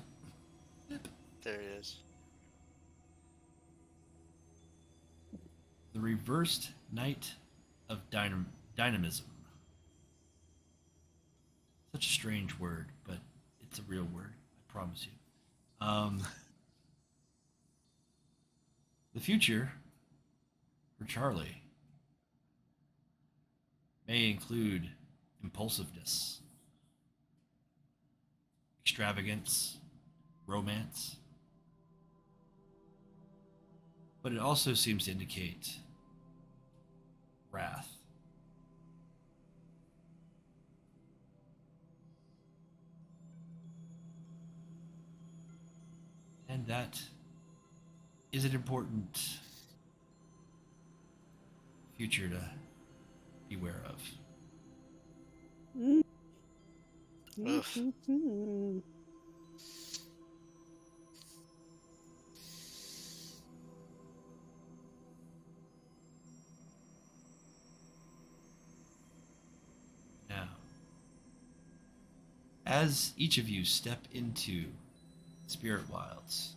There it is. The reversed Knight of Dynamism. Such a strange word, but it's a real word, I promise you. The future for Charlie may include impulsiveness, extravagance, romance, but it also seems to indicate wrath. And that is an important future to beware of. Ugh. Now, as each of you step into Spirit Wilds,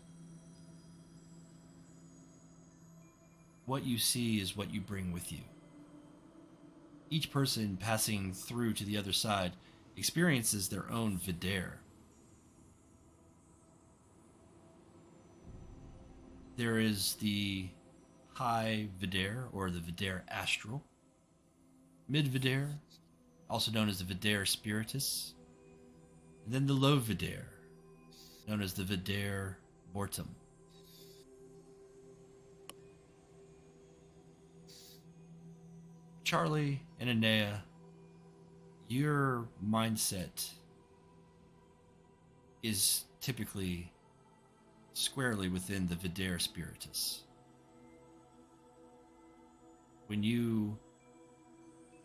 what you see is what you bring with you. Each person passing through to the other side experiences their own Vidaire. There is the High Vidaire, or the Vidaire Astral, Mid Vidaire, also known as the Vidaire Spiritus, and then the Low Vidaire, known as the Vidaire Mortem. Charlie and Inea, your mindset is typically squarely within the Vidaire Spiritus. When you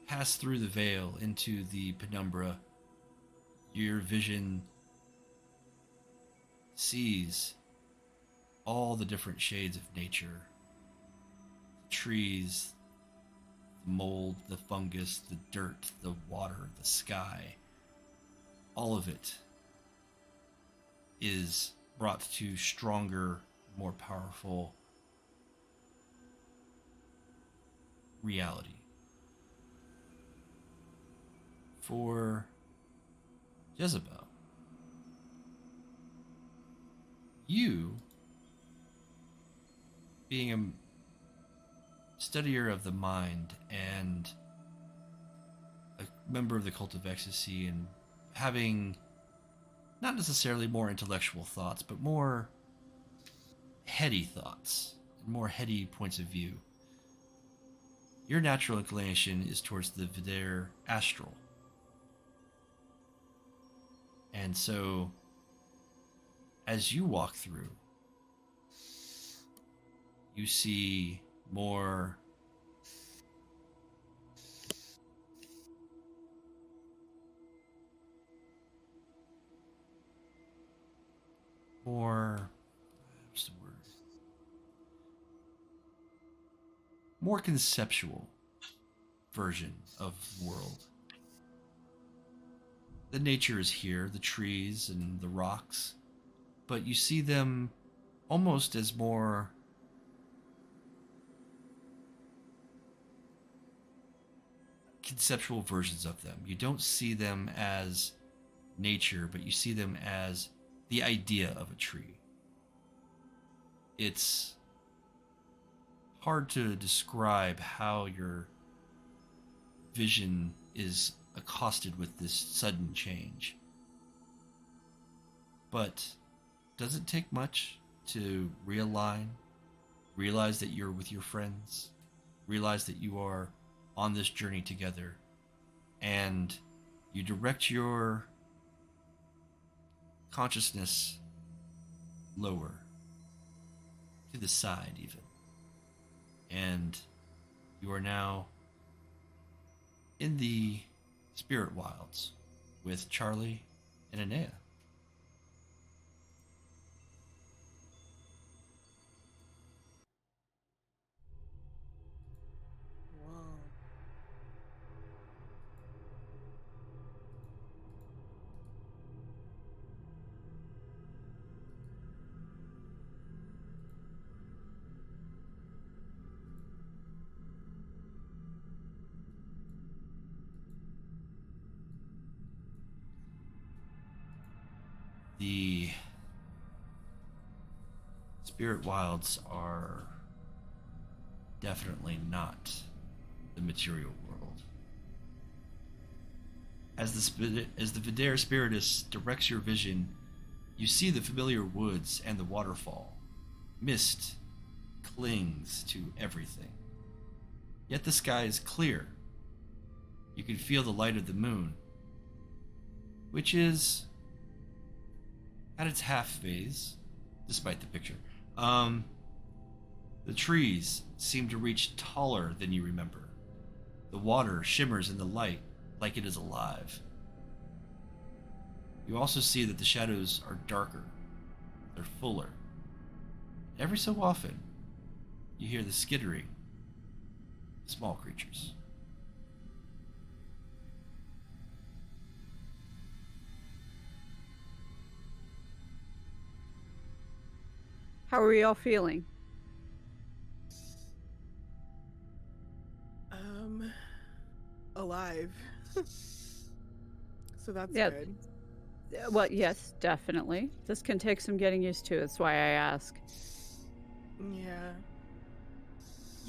pass through the veil into the penumbra, your vision sees all the different shades of nature. The trees, the mold, the fungus, the dirt, the water, the sky. All of it is brought to stronger, more powerful reality. For Jezebel, you, being a studier of the mind and a member of the Cult of Ecstasy, and having not necessarily more intellectual thoughts, but more heady thoughts, more heady points of view, your natural inclination is towards the Vidaire Astral. And so, as you walk through, you see more what's the word? More conceptual version of the world. The nature is here, the trees and the rocks, but you see them almost as more conceptual versions of them. You don't see them as nature, but you see them as the idea of a tree. It's hard to describe how your vision is accosted with this sudden change. But does it take much to realign, realize that you're with your friends, realize that you are on this journey together, and you direct your consciousness lower, to the side even, and you are now in the Spirit Wilds with Charlie and Inea. Whoa. The Spirit Wilds are definitely not the material world. As the Vidaire Spiritus directs your vision, you see the familiar woods and the waterfall. Mist clings to everything. Yet the sky is clear. You can feel the light of the moon, which is at its half phase, despite the picture. The trees seem to reach taller than you remember. The water shimmers in the light like it is alive. You also see that the shadows are darker. They're fuller. Every so often, you hear the skittering of small creatures. How are we all feeling? Alive. So that's Yeah. good. Well, yes, definitely. This can take some getting used to. That's why I ask. Yeah.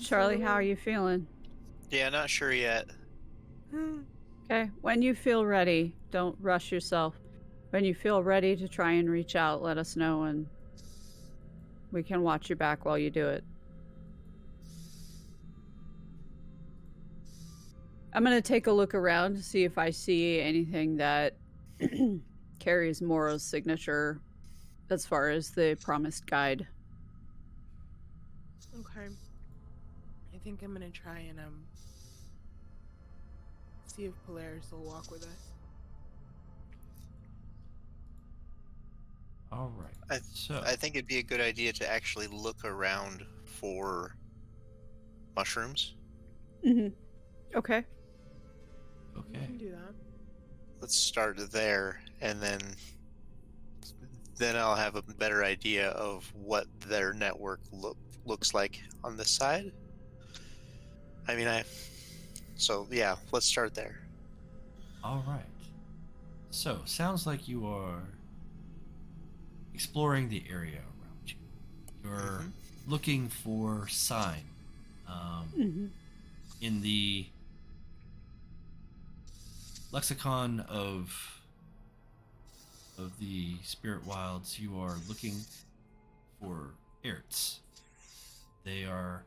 Charlie, how are you feeling? Yeah, not sure yet. Okay, when you feel ready, don't rush yourself. When you feel ready to try and reach out, let us know and we can watch your back while you do it. I'm going to take a look around to see if I see anything that carries Moro's signature as far as the promised guide. Okay. I think I'm gonna try and see if Polaris will walk with us. All right. I think it'd be a good idea to actually look around for mushrooms. Mm-hmm. Okay. We Okay. can do that. Let's start there, and then I'll have a better idea of what their network looks like on this side. I mean, so yeah, let's start there. All right. So, sounds like you are exploring the area around you. You're looking for sign. In the lexicon of the spirit wilds, you are looking for erts. They are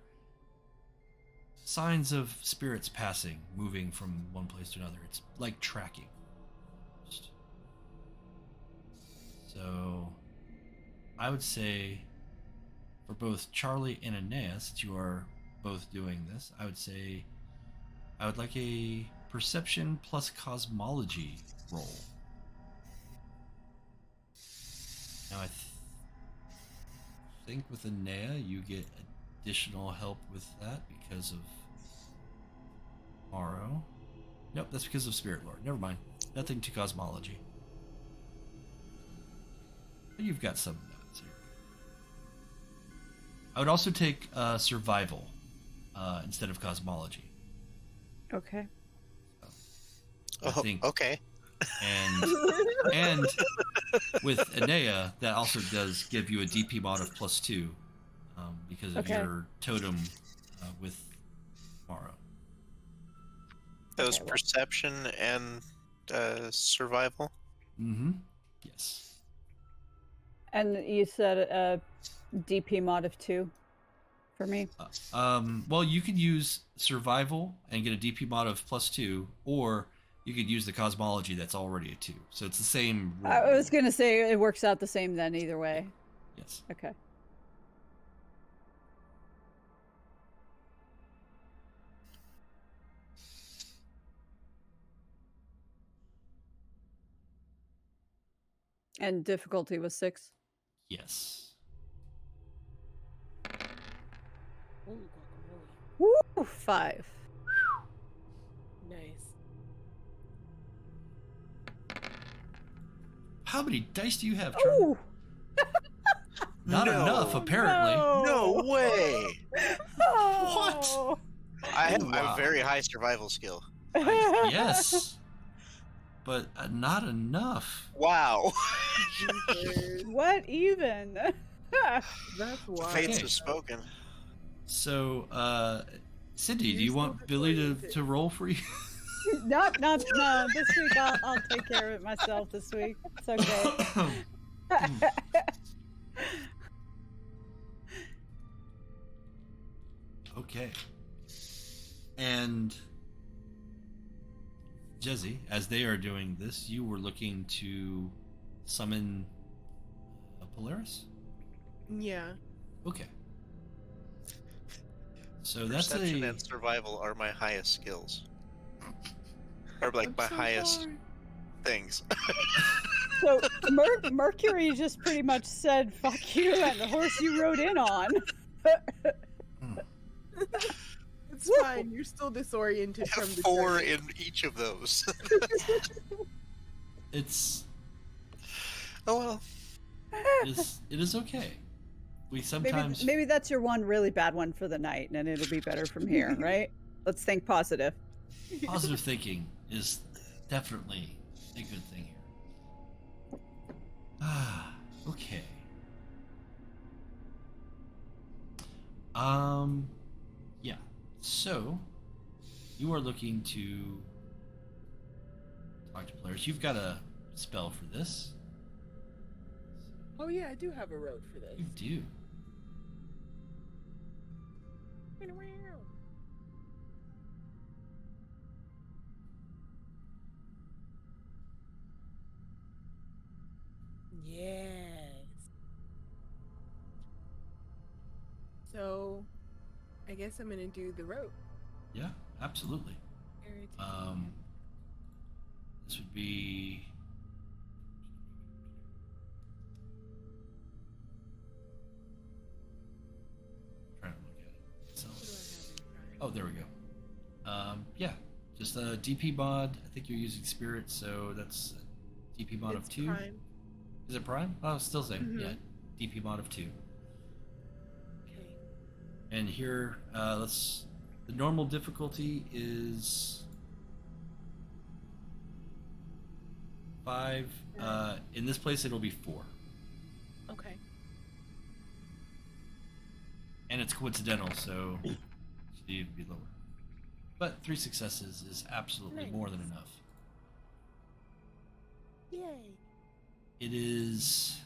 signs of spirits passing, moving from one place to another. It's like tracking. So, I would say for both Charlie and Inea, since you are both doing this, I would say I would like a perception plus cosmology roll. Now, I think with Inea, you get additional help with that because of Morrow. Nope, that's because of Spirit Lord. Never mind. Nothing to cosmology. But you've got some notes here. I would also take survival instead of cosmology. Okay. I think, okay. And with Inea, that also does give you a DP mod of +2 because of your totem with Morrow. That was perception and survival. Mm-hmm. Yes. And you said a DP mod of 2 for me? Well, you could use survival and get a DP mod of +2, or you could use the cosmology that's already a 2. So it's the same roll. I was going to say it works out the same then either way. Yes. Okay. And difficulty was 6? Yes. Holy guacamole. Woo! 5. Nice. How many dice do you have, Charlie? Ooh! Not No. enough, apparently. No way! Oh. I have Wow. a very high survival skill. Yes. But not enough. Wow. What even? That's wild. Fates Okay. have spoken. So, Cindy, do You're you still want Billie to disoriented. roll for you? No. This week I'll take care of it myself this week. It's okay. Okay. And Jezzy, as they are doing this, you were looking to summon Polaris? Yeah. Okay. So that's Perception and survival are my highest skills. Or like I'm my so highest sorry. things. So Mercury just pretty much said "fuck you" and the horse you rode in on. It's fine. You're still disoriented I have from the 4 journey. in each of those. it's Oh well. it is okay. We sometimes Maybe that's your one really bad one for the night, and it'll be better from here, right? Let's think positive. positive thinking is definitely a good thing here. Okay. Yeah. So, you are looking to talk to players. You've got a spell for this. Oh yeah, I do have a road for this. You do. Yes. So, I guess I'm gonna do the rope. Yeah, absolutely. This would be trying to look at it. So, What do I have in front? oh, there we go. Yeah, just a DP mod. I think you're using spirit, so that's a DP mod of It's 2. prime. Is it prime? Oh, still same. Mhm. Yeah, DP mod of 2. Okay. And here, the normal difficulty is 5. In this place, it'll be 4. Okay. And it's coincidental, so you'd be lower. But 3 successes is absolutely more than Nice. enough. Yay. It is...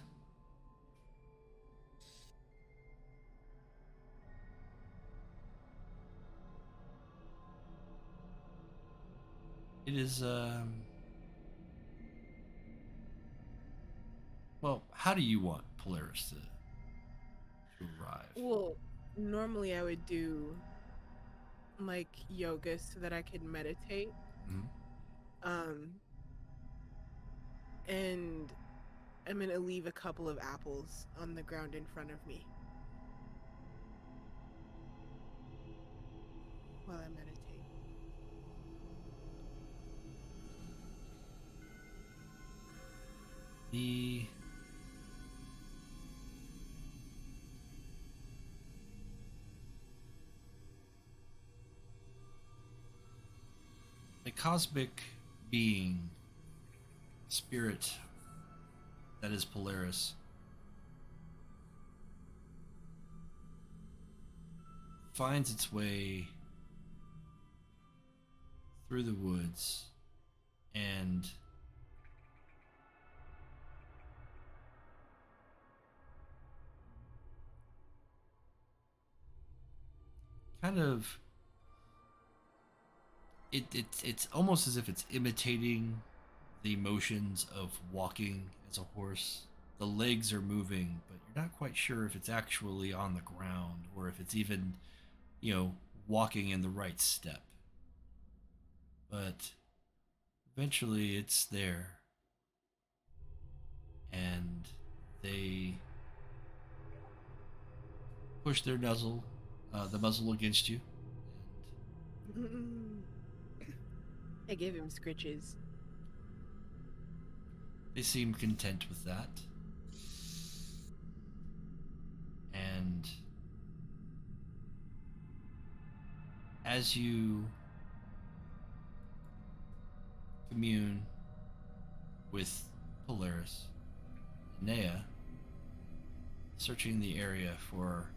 It is, well, how do you want Polaris to arrive? Well, normally I would do like yoga so that I could meditate. Mhm. And I'm gonna leave a couple of apples on the ground in front of me while I meditate. The cosmic being, spirit that is Polaris, finds its way through the woods and kind of it's almost as if it's imitating the motions of walking as a horse. The legs are moving, but you're not quite sure if it's actually on the ground or if it's even, walking in the right step. But eventually it's there. And they push their the muzzle against you. I gave him scritches. They seem content with that. And as you commune with Polaris, Inea, searching the area for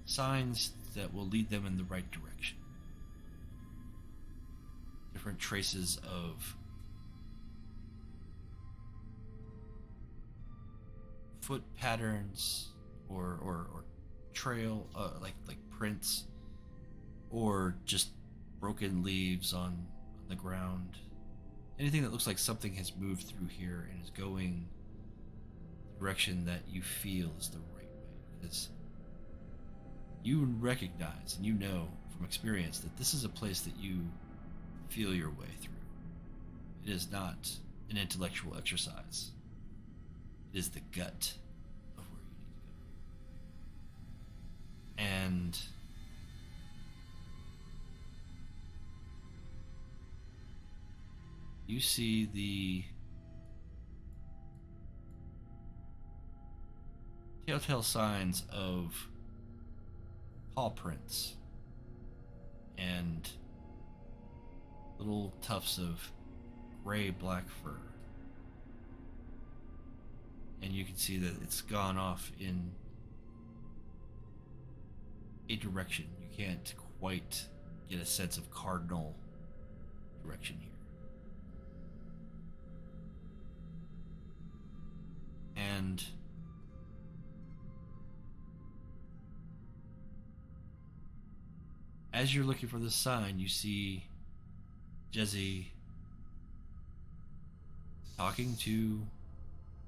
signs that will lead them in the right direction. Different traces of foot patterns or trail, like prints, or just broken leaves on the ground. Anything that looks like something has moved through here and is going the direction that you feel is the right way. Because you recognize and you know from experience that this is a place that you feel your way through. It is not an intellectual exercise. It is the gut of where you need to go. And you see the telltale signs of paw prints and little tufts of gray-black fur. And you can see that it's gone off in a direction. You can't quite get a sense of cardinal direction here. And as you're looking for this sign, you see Jezzy talking to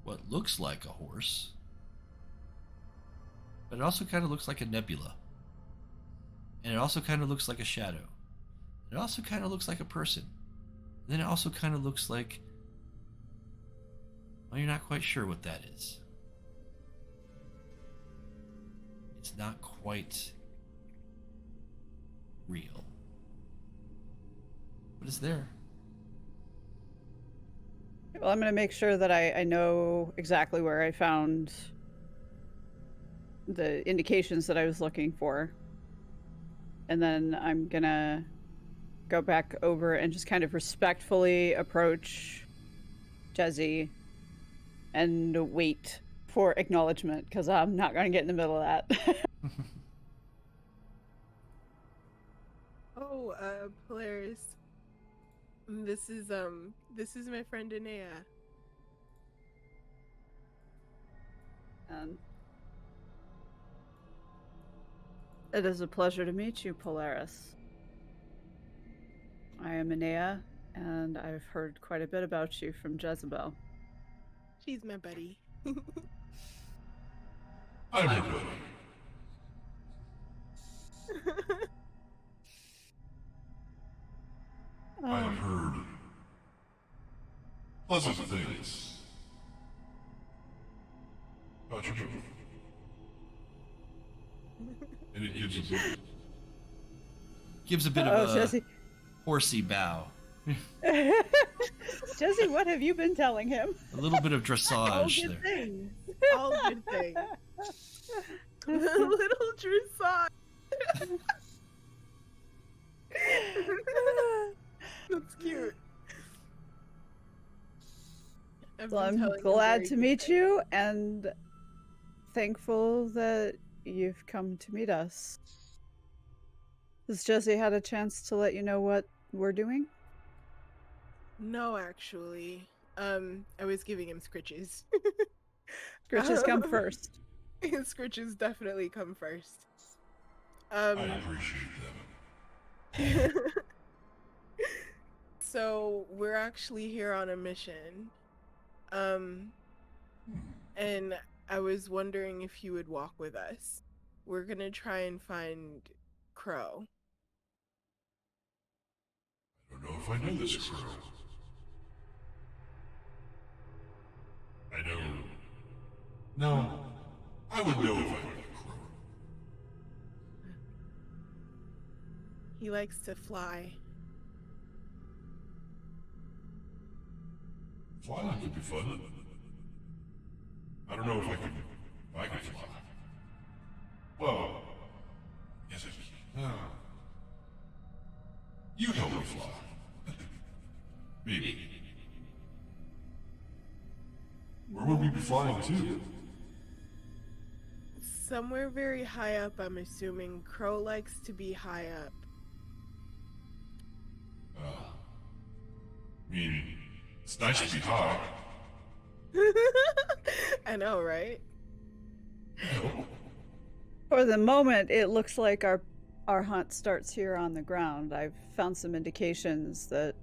what looks like a horse, but it also kind of looks like a nebula. And it also kind of looks like a shadow. It also kind of looks like a person. And then it also kind of looks like, well, you're not quite sure what that is. It's not quite real. But it's there. Well, I'm going to make sure that I know exactly where I found the indications that I was looking for. And then I'm going to go back over and just kind of respectfully approach Jezzy and wait for acknowledgement, because I'm not going to get in the middle of that. Oh, Polaris. This is my friend Inea. It is a pleasure to meet you, Polaris. I am Inea, and I've heard quite a bit about you from Jezebel. She's my buddy. I'm your buddy. I have heard pleasant things about your move. And it gives a bit of a Jezzy. Horsey bow. Jezzy, what have you been telling him? A little bit of All dressage good there. things. All good things. A little dressage. That's cute. Well, I'm glad to meet you and thankful that you've come to meet us. Has Jezzy had a chance to let you know what we're doing? No, actually. I was giving him scritches. Scritches come first. Scritches definitely come first. I appreciate them. So we're actually here on a mission. And I was wondering if you would walk with us. We're gonna try and find Crow. I don't know if I know this Crow. I know. No, I would know if I knew Crow. He likes to fly. Flying could be fun. I don't know if I can fly. Well, yes, I can. You help me fly. Maybe. Where would we be flying to? Somewhere very high up, I'm assuming. Crow likes to be high up. I mean, it's nice to be high. I know, right? No. For the moment, it looks like our hunt starts here on the ground. I've found some indications that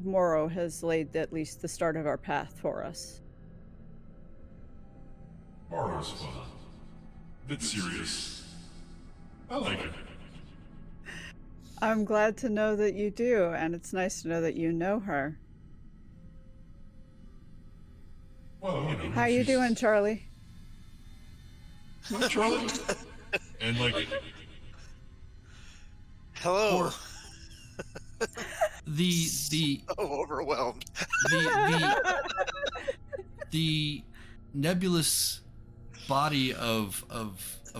Moro has laid at least the start of our path for us. Morrow's fun. Bit serious. I like it. I'm glad to know that you do, and it's nice to know that you know her. Well, you know. How you doing, Charlie? Hi, Charlie. And like, Hello. The So overwhelmed. the nebulous body of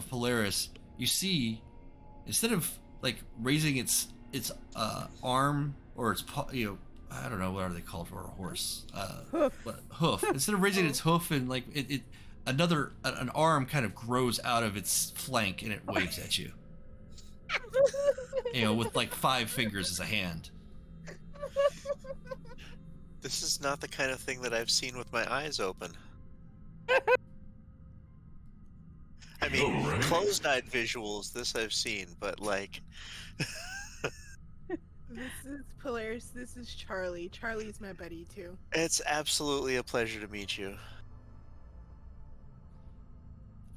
Polaris, you see, instead of like raising its arm or its I don't know, what are they called for a horse? Hoof. Instead of raising its hoof and like an arm kind of grows out of its flank and it waves at you. With like 5 fingers as a hand. This is not the kind of thing that I've seen with my eyes open. I mean, right? closed-eyed visuals, this I've seen, but like... This is Polaris. This is Charlie. Charlie's my buddy, too. It's absolutely a pleasure to meet you.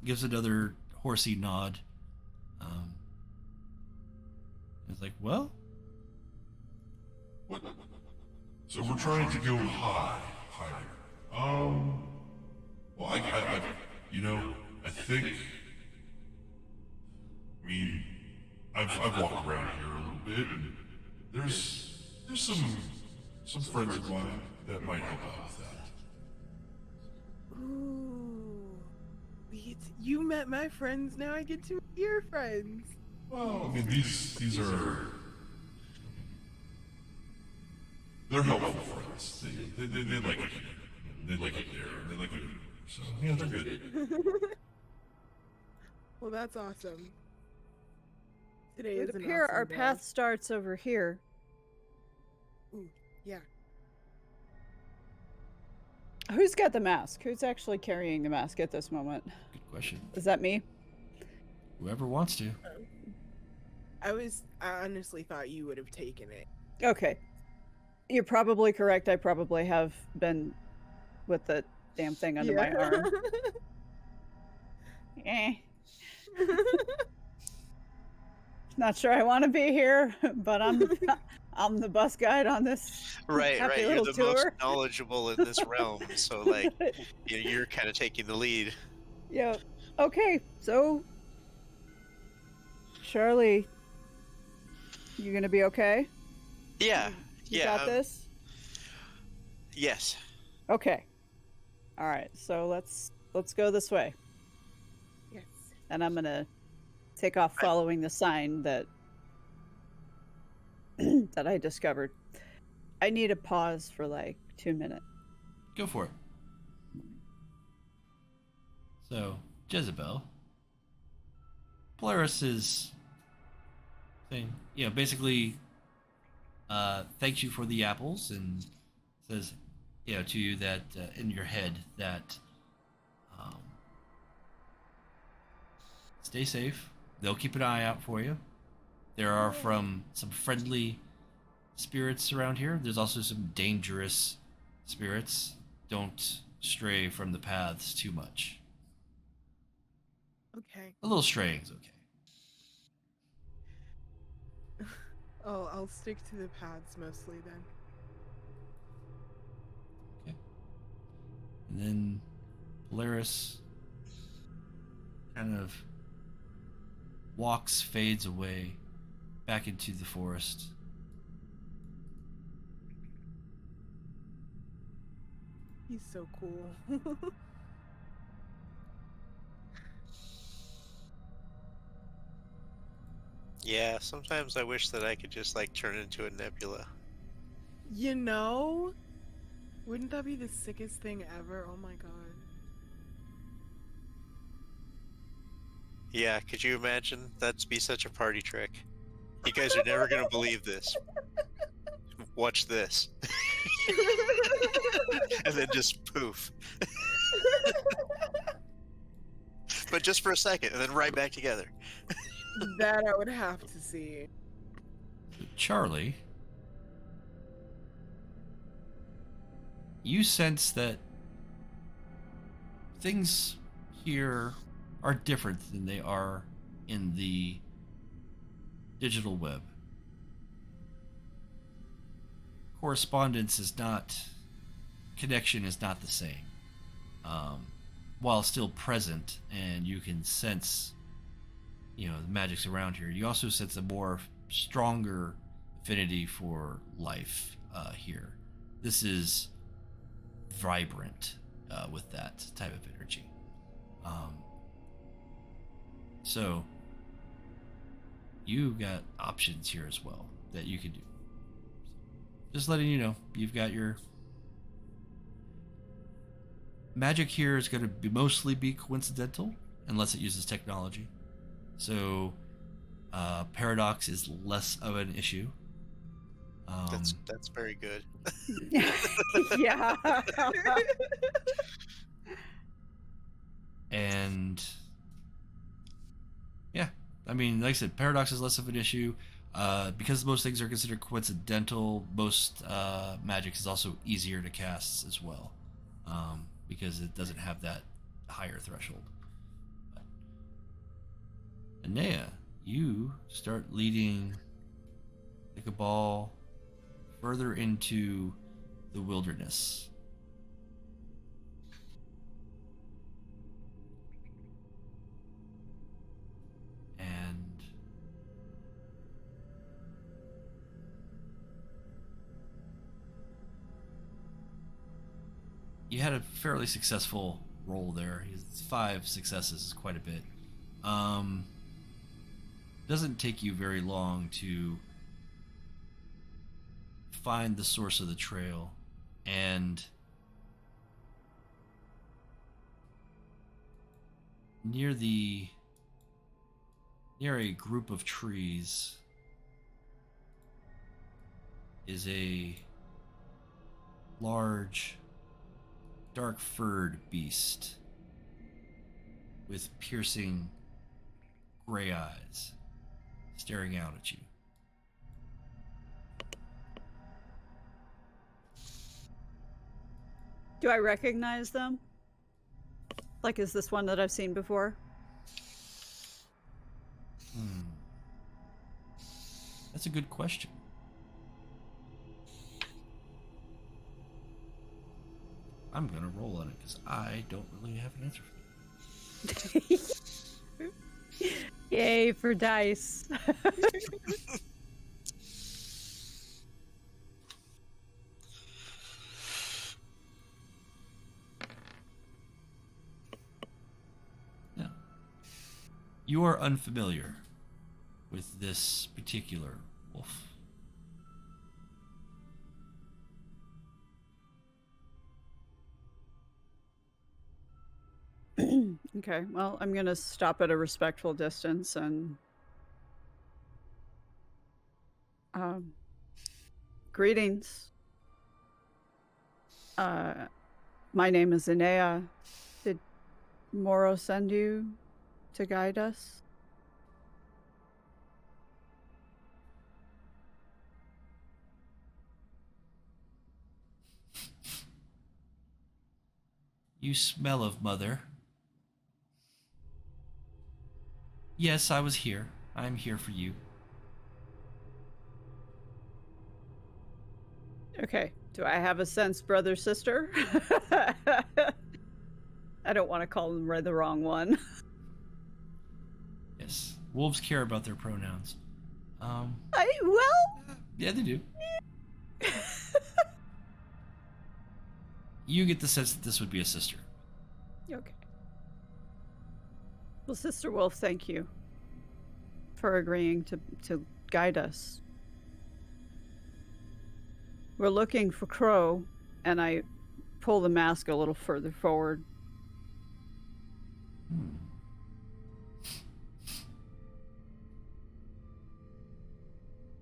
Gives another horsey nod. It's like, well, what? So we're trying to go higher. Well, I think. I mean, I've walked around here a little bit, and there's some friends of mine that might help out with that. Ooh. You met my friends, now I get to meet your friends. Well, I mean, these are... They're helpful friends. They like it. They like it there. They like it. So, yeah, they're good. Well, that's awesome. Today It is an appears awesome our day. path starts over here. Ooh, yeah. Who's got the mask? Who's actually carrying the mask at this moment? good question. Is that me? Whoever wants to. I honestly thought you would have taken it. Okay. You're probably correct. I probably have been with the damn thing under my arm. Eh. Not sure I want to be here, but I'm the bus guide on this Right. happy You're little the tour. most knowledgeable in this realm, so like, you're kind of taking the lead. Yeah. Okay. So, Charlie, you gonna be okay? Yeah. You yeah. got this? Yes. Okay. All right. So let's go this way, Yes. and I'm gonna take off following the sign that that I discovered. I need a pause for like 2 minutes. Go for it. So, Jezebel. Polaris is saying, basically, thanks you for the apples and says, to you that in your head that stay safe. They'll keep an eye out for you. There are some friendly spirits around here. There's also some dangerous spirits. Don't stray from the paths too much. Okay. A little straying is okay. Oh, I'll stick to the paths mostly then. Okay. And then Polaris kind of fades away back into the forest. He's so cool. Yeah, sometimes I wish that I could just like turn into a nebula. Wouldn't that be the sickest thing ever? Oh my god. Yeah, could you imagine? That'd be such a party trick. You guys are never gonna believe this. Watch this. And then just poof. but just for a second, and then right back together. That I would have to see. Charlie, you sense that things here are different than they are in the digital web. Correspondence is not, connection is not the same. While still present, and you can sense, the magic's around here, you also sense a more stronger affinity for life here. This is vibrant with that type of energy. So you got options here as well that you can do. Just letting you know, you've got your magic here is going to be mostly be coincidental unless it uses technology. So paradox is less of an issue. That's very good. Yeah. And yeah, I mean, like I said, paradox is less of an issue. Because most things are considered coincidental, most magic is also easier to cast as well, because it doesn't have that higher threshold. Inea, you start leading the Cabal further into the wilderness. And you had a fairly successful roll there. 5 successes is quite a bit. Doesn't take you very long to find the source of the trail, and near a group of trees is a large, dark-furred beast with piercing gray eyes staring out at you. Do I recognize them? Like, is this one that I've seen before? That's a good question. I'm gonna roll on it because I don't really have an answer for that. Yay for dice. Now, you are unfamiliar with this particular wolf. Okay, well, I'm gonna stop at a respectful distance and greetings. My name is Inea. Did Moro send you to guide us? You smell of mother. Yes, I was here. I'm here for you. Okay, do I have a sense brother sister? I don't want to call them the wrong one. Yes, wolves care about their pronouns. Yeah, they do. You get the sense that this would be a sister. Okay. Well, Sister Wolf, thank you for agreeing to guide us. We're looking for Crow, and I pull the mask a little further forward.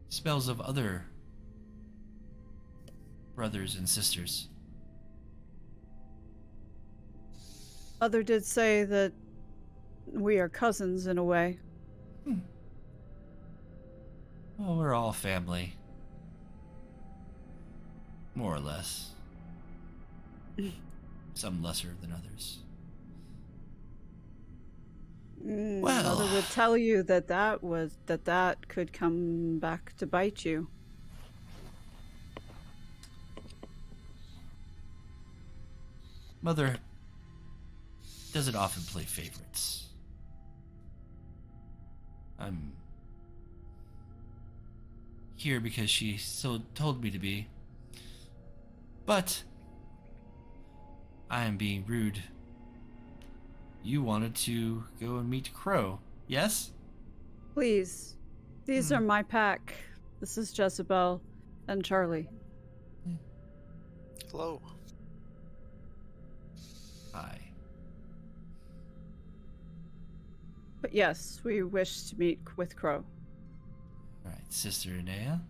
Smells of other brothers and sisters. Mother did say that we are cousins in a way. Well, we're all family. More or less. Some lesser than others. Well, Mother would tell you that could come back to bite you. Mother doesn't often play favorites. I'm here because she so told me to be. But I am being rude. You wanted to go and meet Crow, yes? Please. These are my pack. This is Jezebel and Charlie. Hello. Hi. But yes, we wish to meet with Crow. Alright, Sister Inea.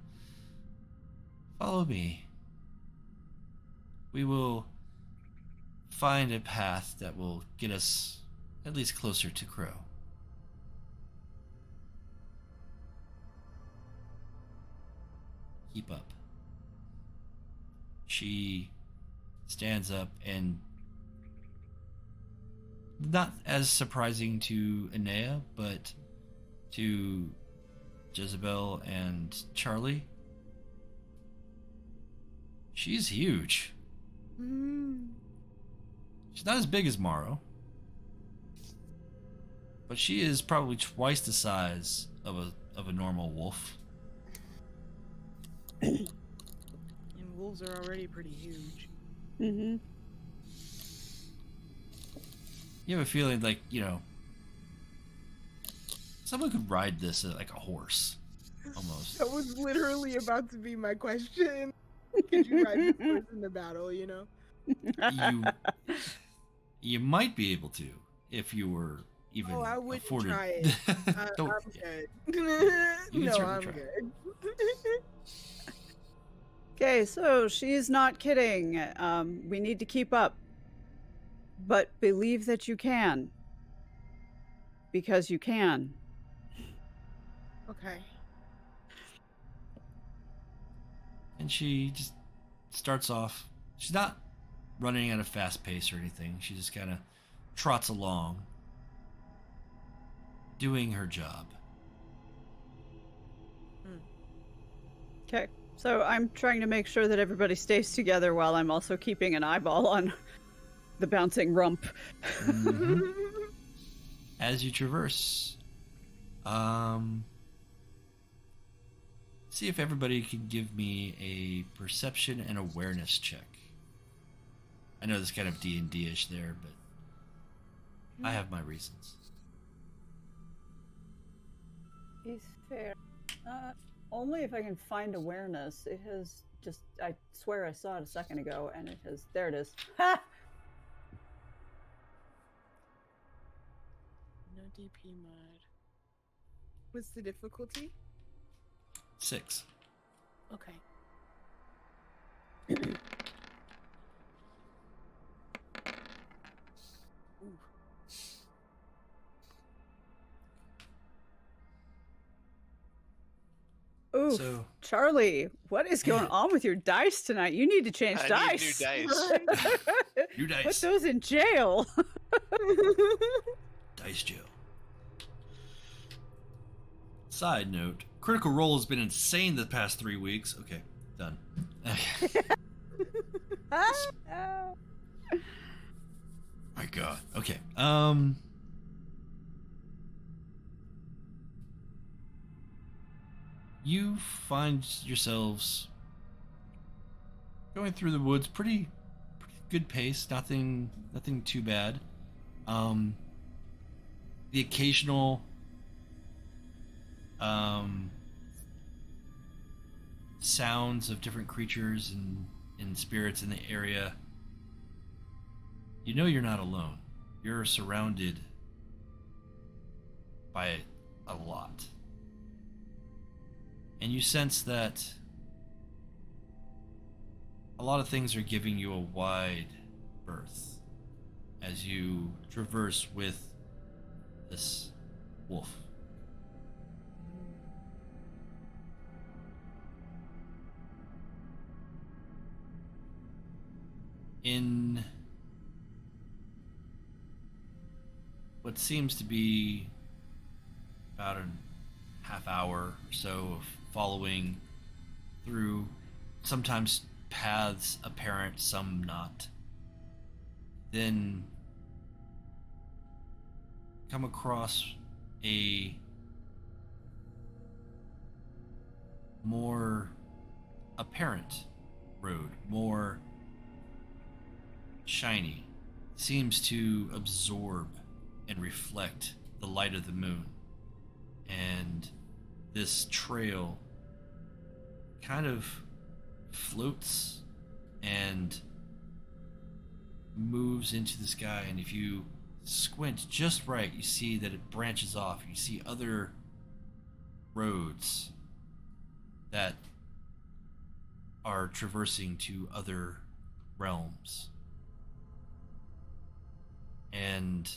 Follow me. We will find a path that will get us at least closer to Crow. Keep up. She stands up and, not as surprising to Inea, but to Jezebel and Charlie, she's huge. She's not as big as Morrow, but she is probably twice the size of a normal wolf. And wolves are already pretty huge. Mm-hmm. You have a feeling like, someone could ride this like a horse, almost. That was literally about to be my question. Could you ride this horse in the battle, You might be able to if you were even I wouldn't afforded. try it. I'm good. You can No, certainly I'm try. good. Okay, so she's not kidding. We need to keep up. But believe that you can. Because you can. Okay. And she just starts off. She's not running at a fast pace or anything. She just kind of trots along, doing her job. Okay, so I'm trying to make sure that everybody stays together while I'm also keeping an eyeball on the bouncing rump. Mhm. As you traverse, see if everybody can give me a perception and awareness check. I know this is kind of D&D-ish there, but I have my reasons. He's fair. Only if I can find awareness. It has just, I swear I saw it a second ago, and it has, there it is. Ha! No DP mod. What's the difficulty? 6. Okay. Ooh, So- Charlie, what is going on with your dice tonight? You need to change I dice. need new dice. New dice. Put those in jail. Dice jail. Side note, Critical Role has been insane the past 3 weeks. Okay, done. My god. Okay. You find yourselves going through the woods pretty good pace, nothing too bad. The occasional sounds of different creatures and spirits in the area. You know you're not alone. You're surrounded by a lot. And you sense that a lot of things are giving you a wide berth as you traverse with this wolf. In what seems to be about a half hour or so of following through, sometimes paths apparent, some not, then come across a more apparent road, more shiny, seems to absorb and reflect the light of the moon. And this trail kind of floats and moves into the sky, and if you squint just right, you see that it branches off. You see other roads that are traversing to other realms. And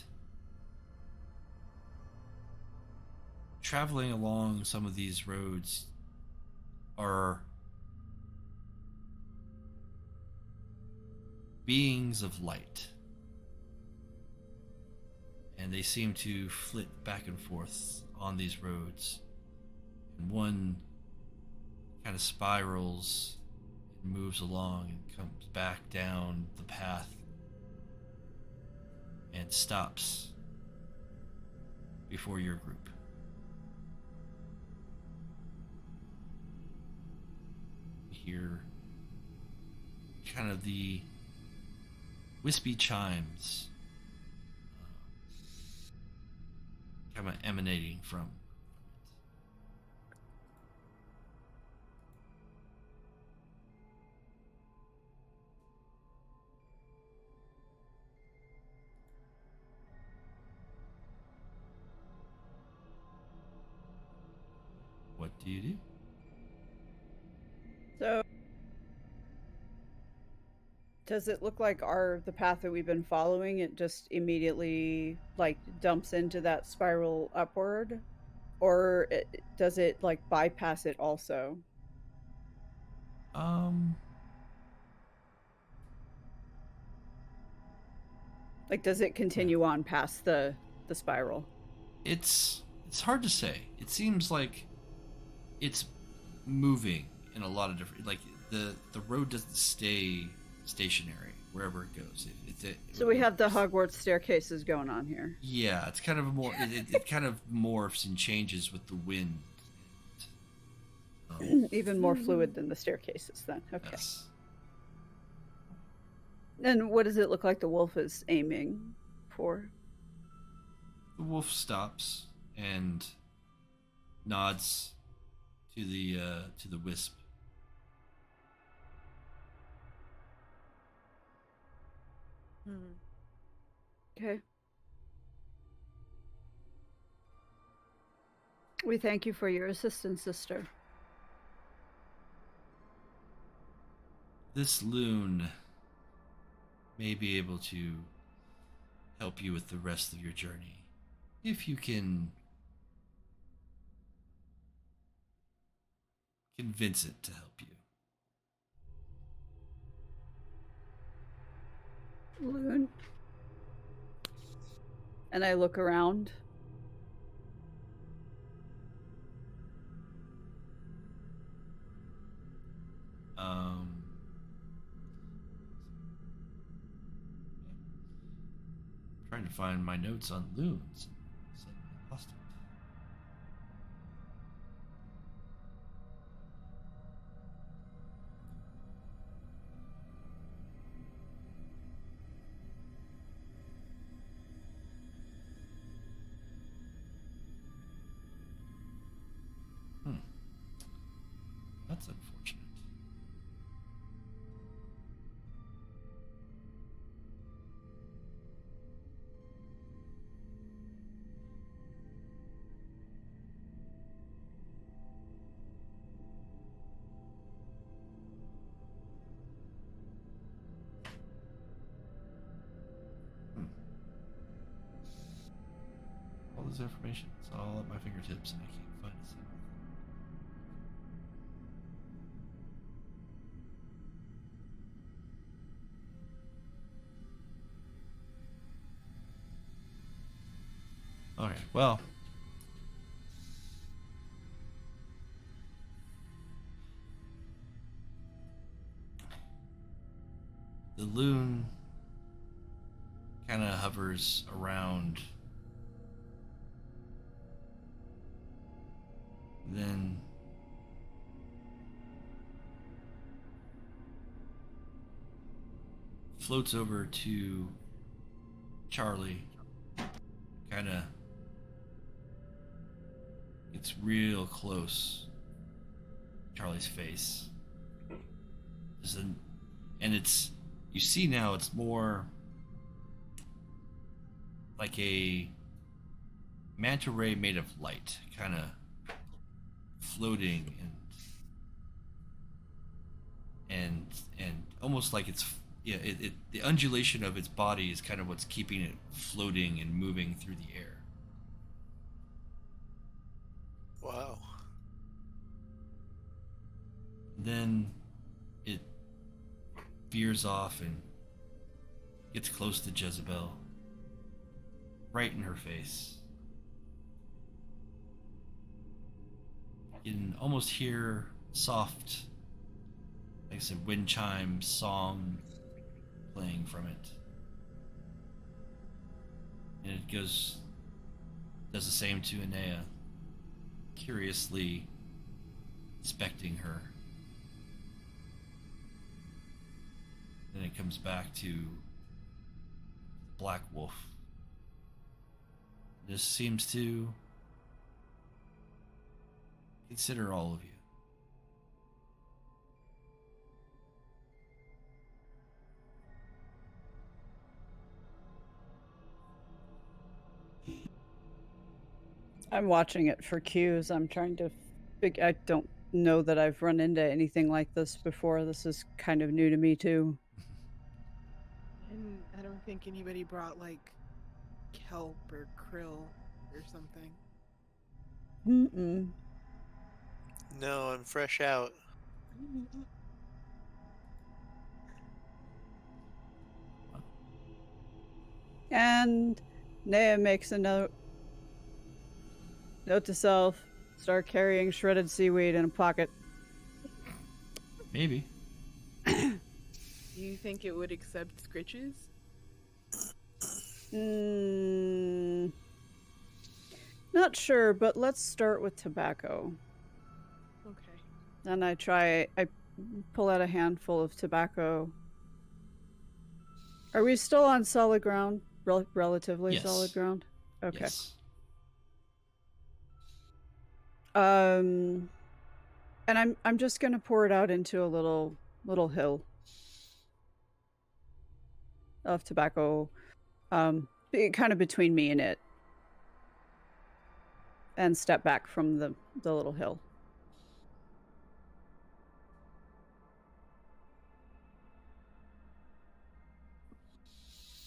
traveling along some of these roads are beings of light. And they seem to flit back and forth on these roads. And one kind of spirals and moves along and comes back down the path and stops before your group. You hear kind of the wispy chimes kind of emanating from it. What do you do? So, does it look like the path that we've been following, it just immediately like dumps into that spiral upward, or does it like bypass it also? Like, does it continue on past the spiral? It's hard to say. It seems like it's moving in a lot of different, like the road doesn't stay stationary wherever it goes. So we have the Hogwarts staircases going on here. Yeah, it's kind of a more it kind of morphs and changes with the wind. Even more fluid than the staircases then. Okay. Yes. And what does it look like the wolf is aiming for? The wolf stops and nods to the wisp. Okay. We thank you for your assistance, sister. This loon may be able to help you with the rest of your journey, if you can convince it to help you. Loon. And I look around. Trying to find my notes on loons. Suddenly lost it. That's unfortunate. this information. It's all at my fingertips, and I can't find a single thing. Okay, well. The loon kind of hovers around, then floats over to Charlie, kind of gets real close to Charlie's face. And it's, you see now, it's more like a manta ray made of light, kind of floating and almost like it's, yeah, the undulation of its body is kind of what's keeping it floating and moving through the air. Wow. Then it veers off and gets close to Jezebel, right in her face. You can almost hear soft, like I said, wind chime song playing from it. And it does the same to Inea, curiously inspecting her. Then it comes back to Black Wolf. This seems to consider all of you. I'm watching it for cues. I'm trying to I don't know that I've run into anything like this before. This is kind of new to me too. And I don't think anybody brought like kelp or krill or something. Mm-mm. No, I'm fresh out. And Nea makes a note. Note to self, start carrying shredded seaweed in a pocket. Maybe. Do you think it would accept scritches? Not sure, but let's start with tobacco. Okay. And I pull out a handful of tobacco. Are we still on solid ground? Relatively Yes. solid ground? Okay. Yes. And I'm just gonna pour it out into a little hill of tobacco, kind of between me and it, and step back from the little hill.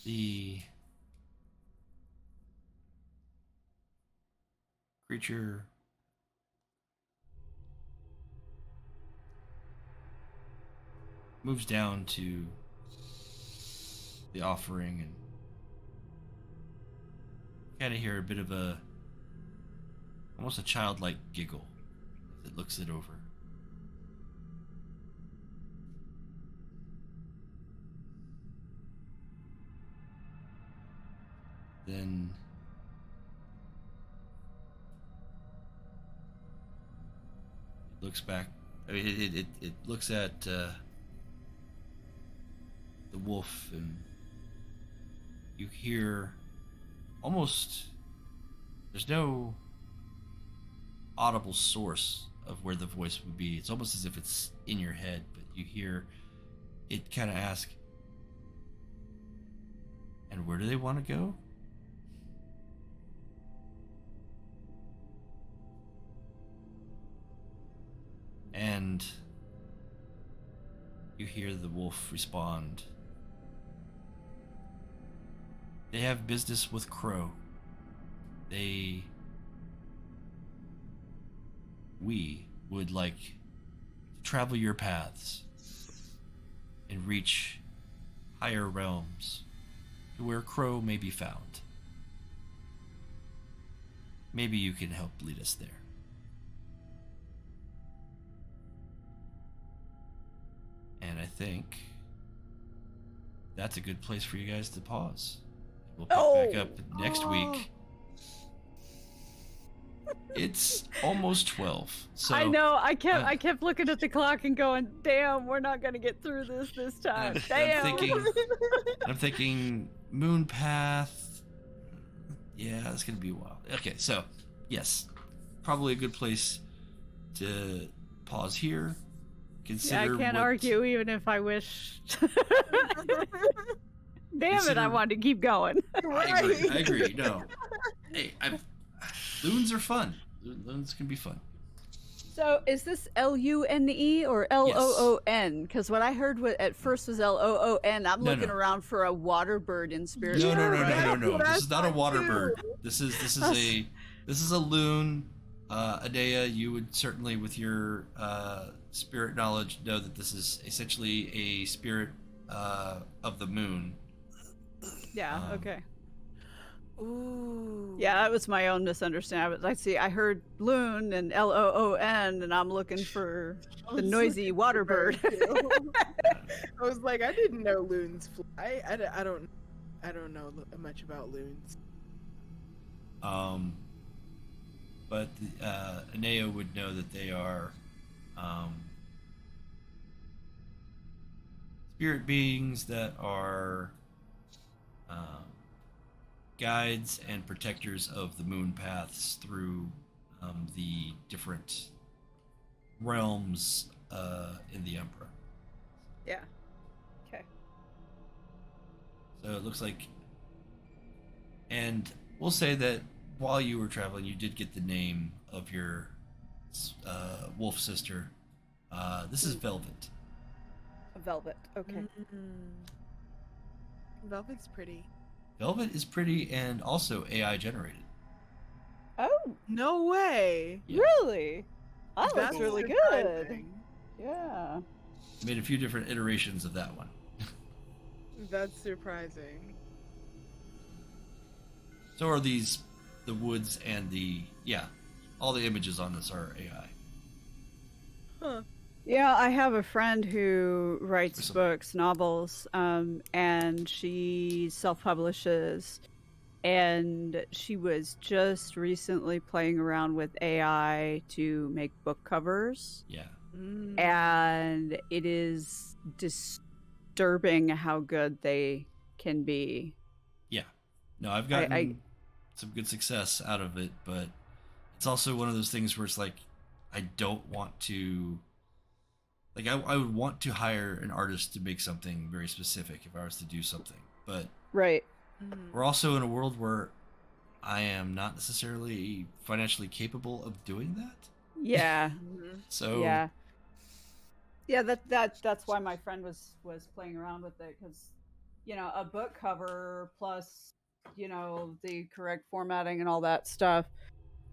The creature moves down to the offering and kind of hear a bit of almost a childlike giggle as it looks it over. Then it looks back. I mean, it looks at the wolf, and you hear almost, there's no audible source of where the voice would be. It's almost as if it's in your head, but you hear it kind of ask, and where do they want to go? And you hear the wolf respond, they have business with Crow. we would like to travel your paths and reach higher realms to where Crow may be found. Maybe you can help lead us there. And I think that's a good place for you guys to pause. We'll pick back up next week. It's almost 12. So I know. I kept looking at the clock and going, "Damn, we're not gonna get through this time." Damn. I'm thinking Moon Path. Yeah, it's gonna be a while. Okay, so yes, probably a good place to pause here. Consider I can't argue even if I wished. Damn it! I wanted to keep going. I agree. No, hey, loons are fun. Loons can be fun. So, is this Lune or Loon? Because what I heard at first was Loon. I'm looking around for a water bird in spirit. No. This is not a water bird. This is a loon. Inea, you would certainly, with your spirit knowledge, know that this is essentially a spirit of the moon. Yeah. Okay. Ooh. Yeah, that was my own misunderstanding. I heard loon and Loon, and I'm looking for the noisy water bird. I was like, I didn't know loons fly. I don't know much about loons. But Inea would know that they are spirit beings that are guides and protectors of the moon paths through the different realms in the Umbra. Yeah. Okay. So it looks like, and we'll say that while you were traveling, you did get the name of your wolf sister. This is Velvet. Velvet. Okay. Velvet's pretty. Velvet is pretty and also AI generated. Oh, No way. Yeah. really? That That's looks really good. surprising. Yeah. Made a few different iterations of that one. That's surprising. So are these the woods and all the images on this are AI. Huh. Yeah, I have a friend who writes Awesome. books, novels, and she self-publishes. And she was just recently playing around with AI to make book covers. Yeah. And it is disturbing how good they can be. Yeah. No, I've gotten some good success out of it, but it's also one of those things where it's like, I don't want to... Like, I would want to hire an artist to make something very specific if I was to do something. But Right. we're also in a world where I am not necessarily financially capable of doing that. Yeah. So Yeah. Yeah, that's why my friend was playing around with it, because a book cover plus the correct formatting and all that stuff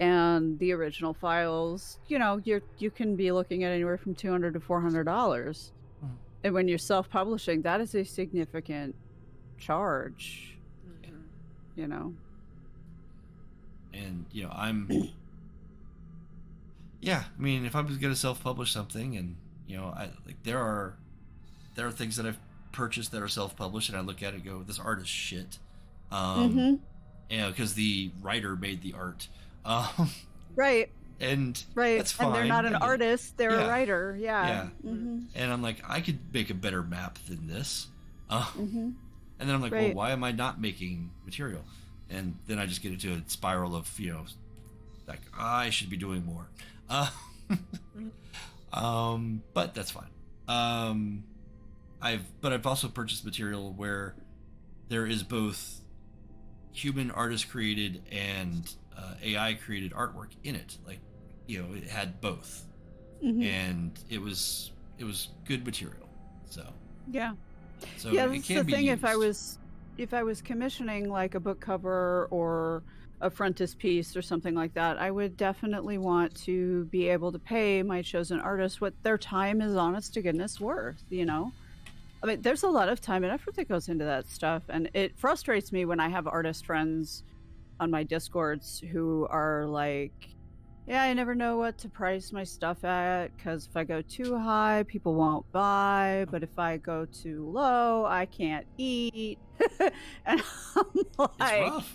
and the original files, you can be looking at anywhere from $200 to $400. And when you're self-publishing, that is a significant charge. And I'm yeah, I mean, if I'm going to self-publish something, and there are things that I've purchased that are self-published, and I look at it and go, this art is shit. Because the writer made the art. Right. And Right. that's fine. And they're not an I get it. artist, they're Yeah. a writer. Yeah. Yeah. Mm-hmm. And I'm like, I could make a better map than this. Mm-hmm. And then I'm like, Right. well, why am I not making material? And then I just get into a spiral of, like, I should be doing more. But that's fine. I've also purchased material where there is both human artist created and AI created artwork in it. Like, it had both, and it was good material. So Yeah. So Yeah, it that's can the be thing. used. If I was commissioning like a book cover or a frontispiece or something like that, I would definitely want to be able to pay my chosen artist what their time is honest to goodness worth, you know? I mean, there's a lot of time and effort that goes into that stuff, and it frustrates me when I have artist friends on my Discords who are like, yeah, I never know what to price my stuff at, because if I go too high, people won't buy, but if I go too low, I can't eat. And I'm It's like, rough.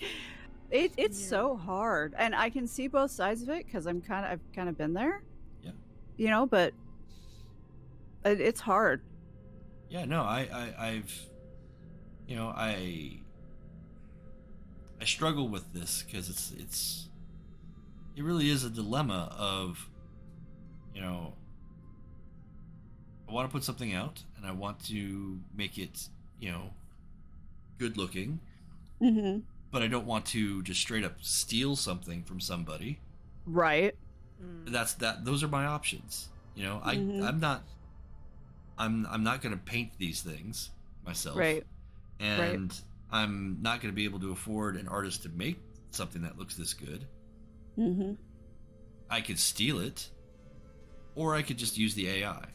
it's so hard, and I can see both sides of it because I've kind of been there. Yeah. You know, but it's hard. Yeah, no, I've, you know, I struggle with this because it really is a dilemma of, you know, I want to put something out and I want to make it, you know, good looking, Mm-hmm. but I don't want to just straight up steal something from somebody. Right. Those are my options. You know, Mhm. I'm not going to paint these things myself. Right. And I'm not going to be able to afford an artist to make something that looks this good. Mm-hmm. I could steal it, or I could just use the AI.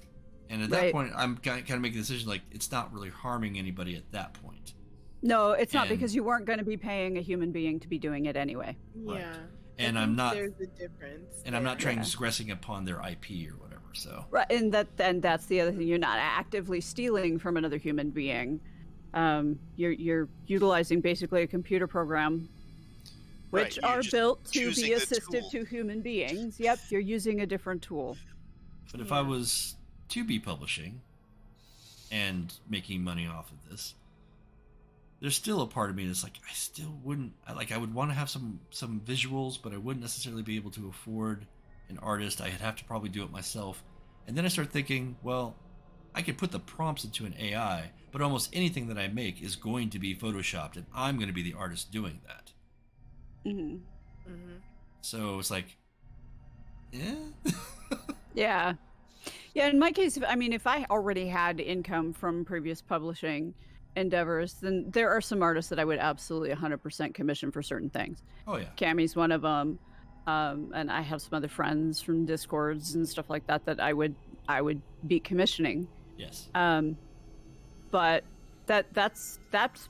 And at that Right. point, I'm kind of making a decision like it's not really harming anybody at that point. No, it's not, And- because you weren't going to be paying a human being to be doing it anyway. Right. Yeah. And I I'm think not, There's a difference. and I'm not there. transgressing upon their IP or whatever. So Right, and that's the other thing. You're not actively stealing from another human being. You're utilizing basically a computer program, Right, which you're are just built to choosing be the assistive tool. to human beings. Yep, you're using a different tool. but if I was to be publishing and making money off of this, there's still a part of me that's like, I still wouldn't, I would want to have some visuals, but I wouldn't necessarily be able to afford an artist. I'd have to probably do it myself. And then I start thinking, well, I could put the prompts into an AI, but almost anything that I make is going to be photoshopped, and I'm going to be the artist doing that. Mm-hmm. Mm-hmm. So it's like, yeah. Yeah. Yeah, in my case, if I already had income from previous publishing endeavors, then there are some artists that I would absolutely 100% commission for certain things. Oh yeah. Cammy's one of them, and I have some other friends from Discords and stuff like that that I would be commissioning. Yes. But that's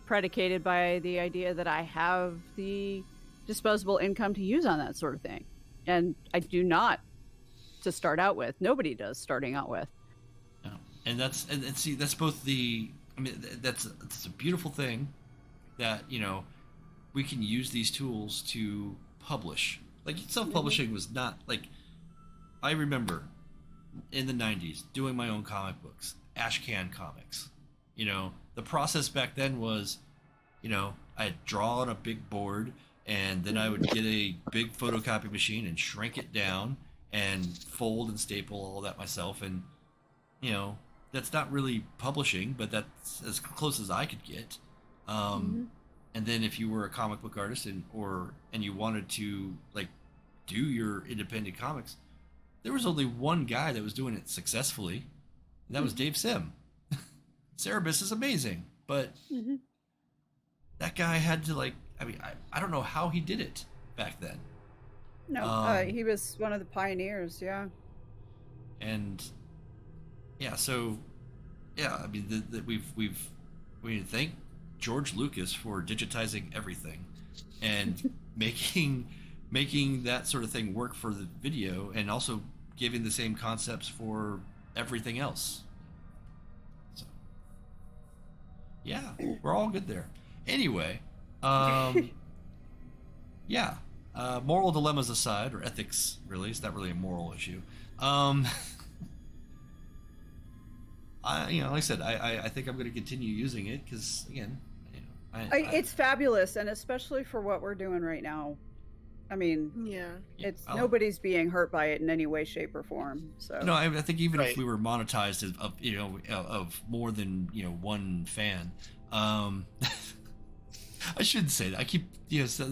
predicated by the idea that I have the disposable income to use on that sort of thing, and I do not to start out with. Nobody does starting out with. No. And see, that's both the, that's a beautiful thing that, you know, we can use these tools to publish. Like, self-publishing was not, like, I remember in the 90s doing my own comic books, Ashcan comics. You know, the process back then was, you know, I'd draw on a big board, and then I would get a big photocopy machine and shrink it down and fold and staple all that myself. And, you know, that's not really publishing, but that's as close as I could get. And then if you were a comic book artist and you wanted to, like, do your independent comics, there was only one guy that was doing it successfully, and that was Dave Sim. Cerebus is amazing, but that guy had to, like, I don't know how he did it back then. No, he was one of the pioneers. Yeah. And yeah, so yeah, we need to thank George Lucas for digitizing everything and making that sort of thing work for the video, and also giving the same concepts for everything else. So yeah, we're all good there. Anyway, yeah. Moral dilemmas aside, or ethics, really, it's not really a moral issue. Like I said, I think I'm going to continue using it because, again, you know, It's fabulous, and especially for what we're doing right now. I mean, Yeah. it's nobody's being hurt by it in any way, shape, or form. So No, I think even Right. if we were monetized of more than one fan, I shouldn't say that. I keep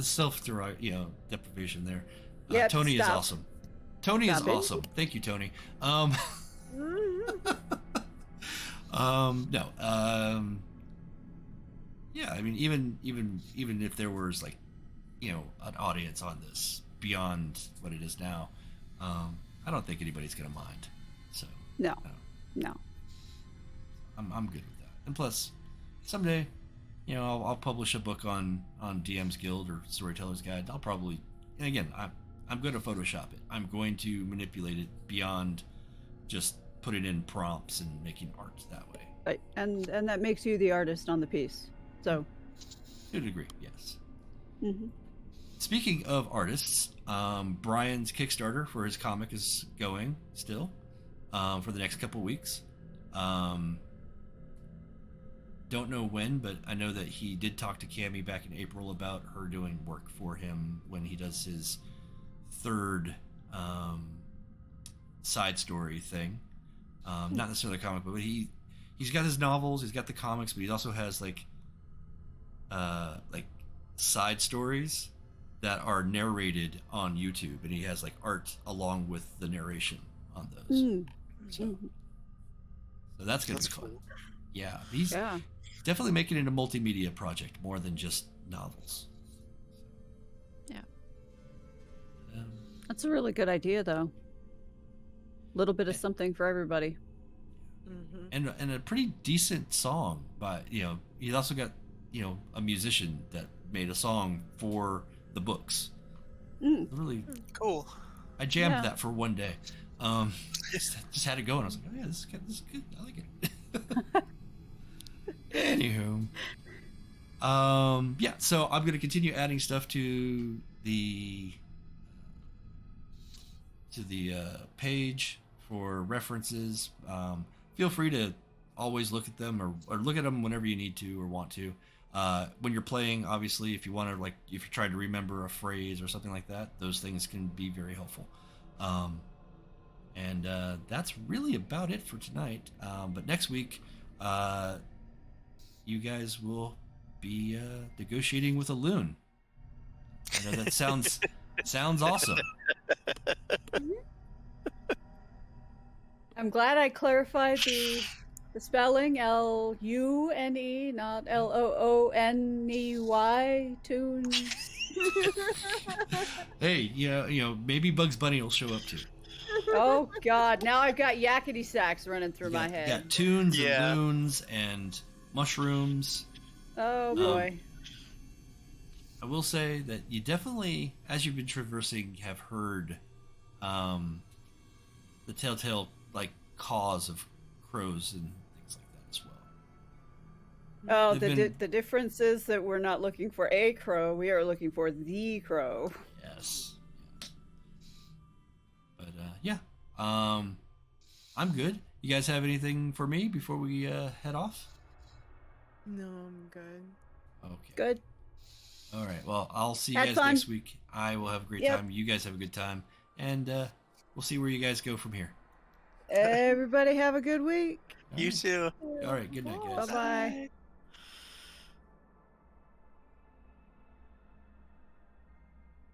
self deprivation there. Yep, Tony is stop. awesome. Tony is Stop it. awesome. Thank you, Tony. No. Yeah, I mean, even if there was, like, an audience on this beyond what it is now, I don't think anybody's gonna mind. So No. No. I'm good with that. And plus, someday, I'll publish a book on DM's Guild or Storyteller's Guide. I'll probably, and again, I'm going to Photoshop it. I'm going to manipulate it beyond just putting in prompts and making art that way. Right. And that makes you the artist on the piece. So. To a degree, yes. Mm-hmm. Speaking of artists, Brian's Kickstarter for his comic is going still for the next couple weeks. Don't know when, but I know that he did talk to Cammie back in April about her doing work for him when he does his third side story thing. Not necessarily a comic book, but he's got his novels, he's got the comics, but he also has like side stories that are narrated on YouTube, and he has like art along with the narration on those. So that's gonna be fun. Cool. Yeah, he's definitely making it a multimedia project more than just novels. Yeah. That's a really good idea, though. A little bit of something for everybody. Mm-hmm. And a pretty decent song by he's also got a musician that made a song for the books. Really Cool. I jammed that for one day. Just had it going. I was like, oh yeah, this is good. I like it. Anywho, so I'm gonna continue adding stuff to the page for references. Feel free to always look at them or look at them whenever you need to or want to. When you're playing, obviously, if you want to, if you're trying to remember a phrase or something like that, those things can be very helpful. And that's really about it for tonight. But next week, you guys will be negotiating with a loon. I know that sounds awesome. I'm glad I clarified the spelling. L-U-N-E, not L-O-O-N-E-Y. Tune. Hey, maybe Bugs Bunny will show up too. Oh God! Now I've got yakety sax running through my head. Got tunes, and loons, and mushrooms. Oh boy! I will say that you definitely, as you've been traversing, have heard the telltale cause of crows and things like that as well. Oh, the difference is that we're not looking for a crow; we are looking for the crow. Yes. But I'm good. You guys have anything for me before we head off? No, I'm good. Okay. Good. All right. Well, I'll see you Have guys fun. next week. I will have a great time. You guys have a good time, and we'll see where you guys go from here. Everybody have a good week. You too. All right. Good night, guys. Bye-bye.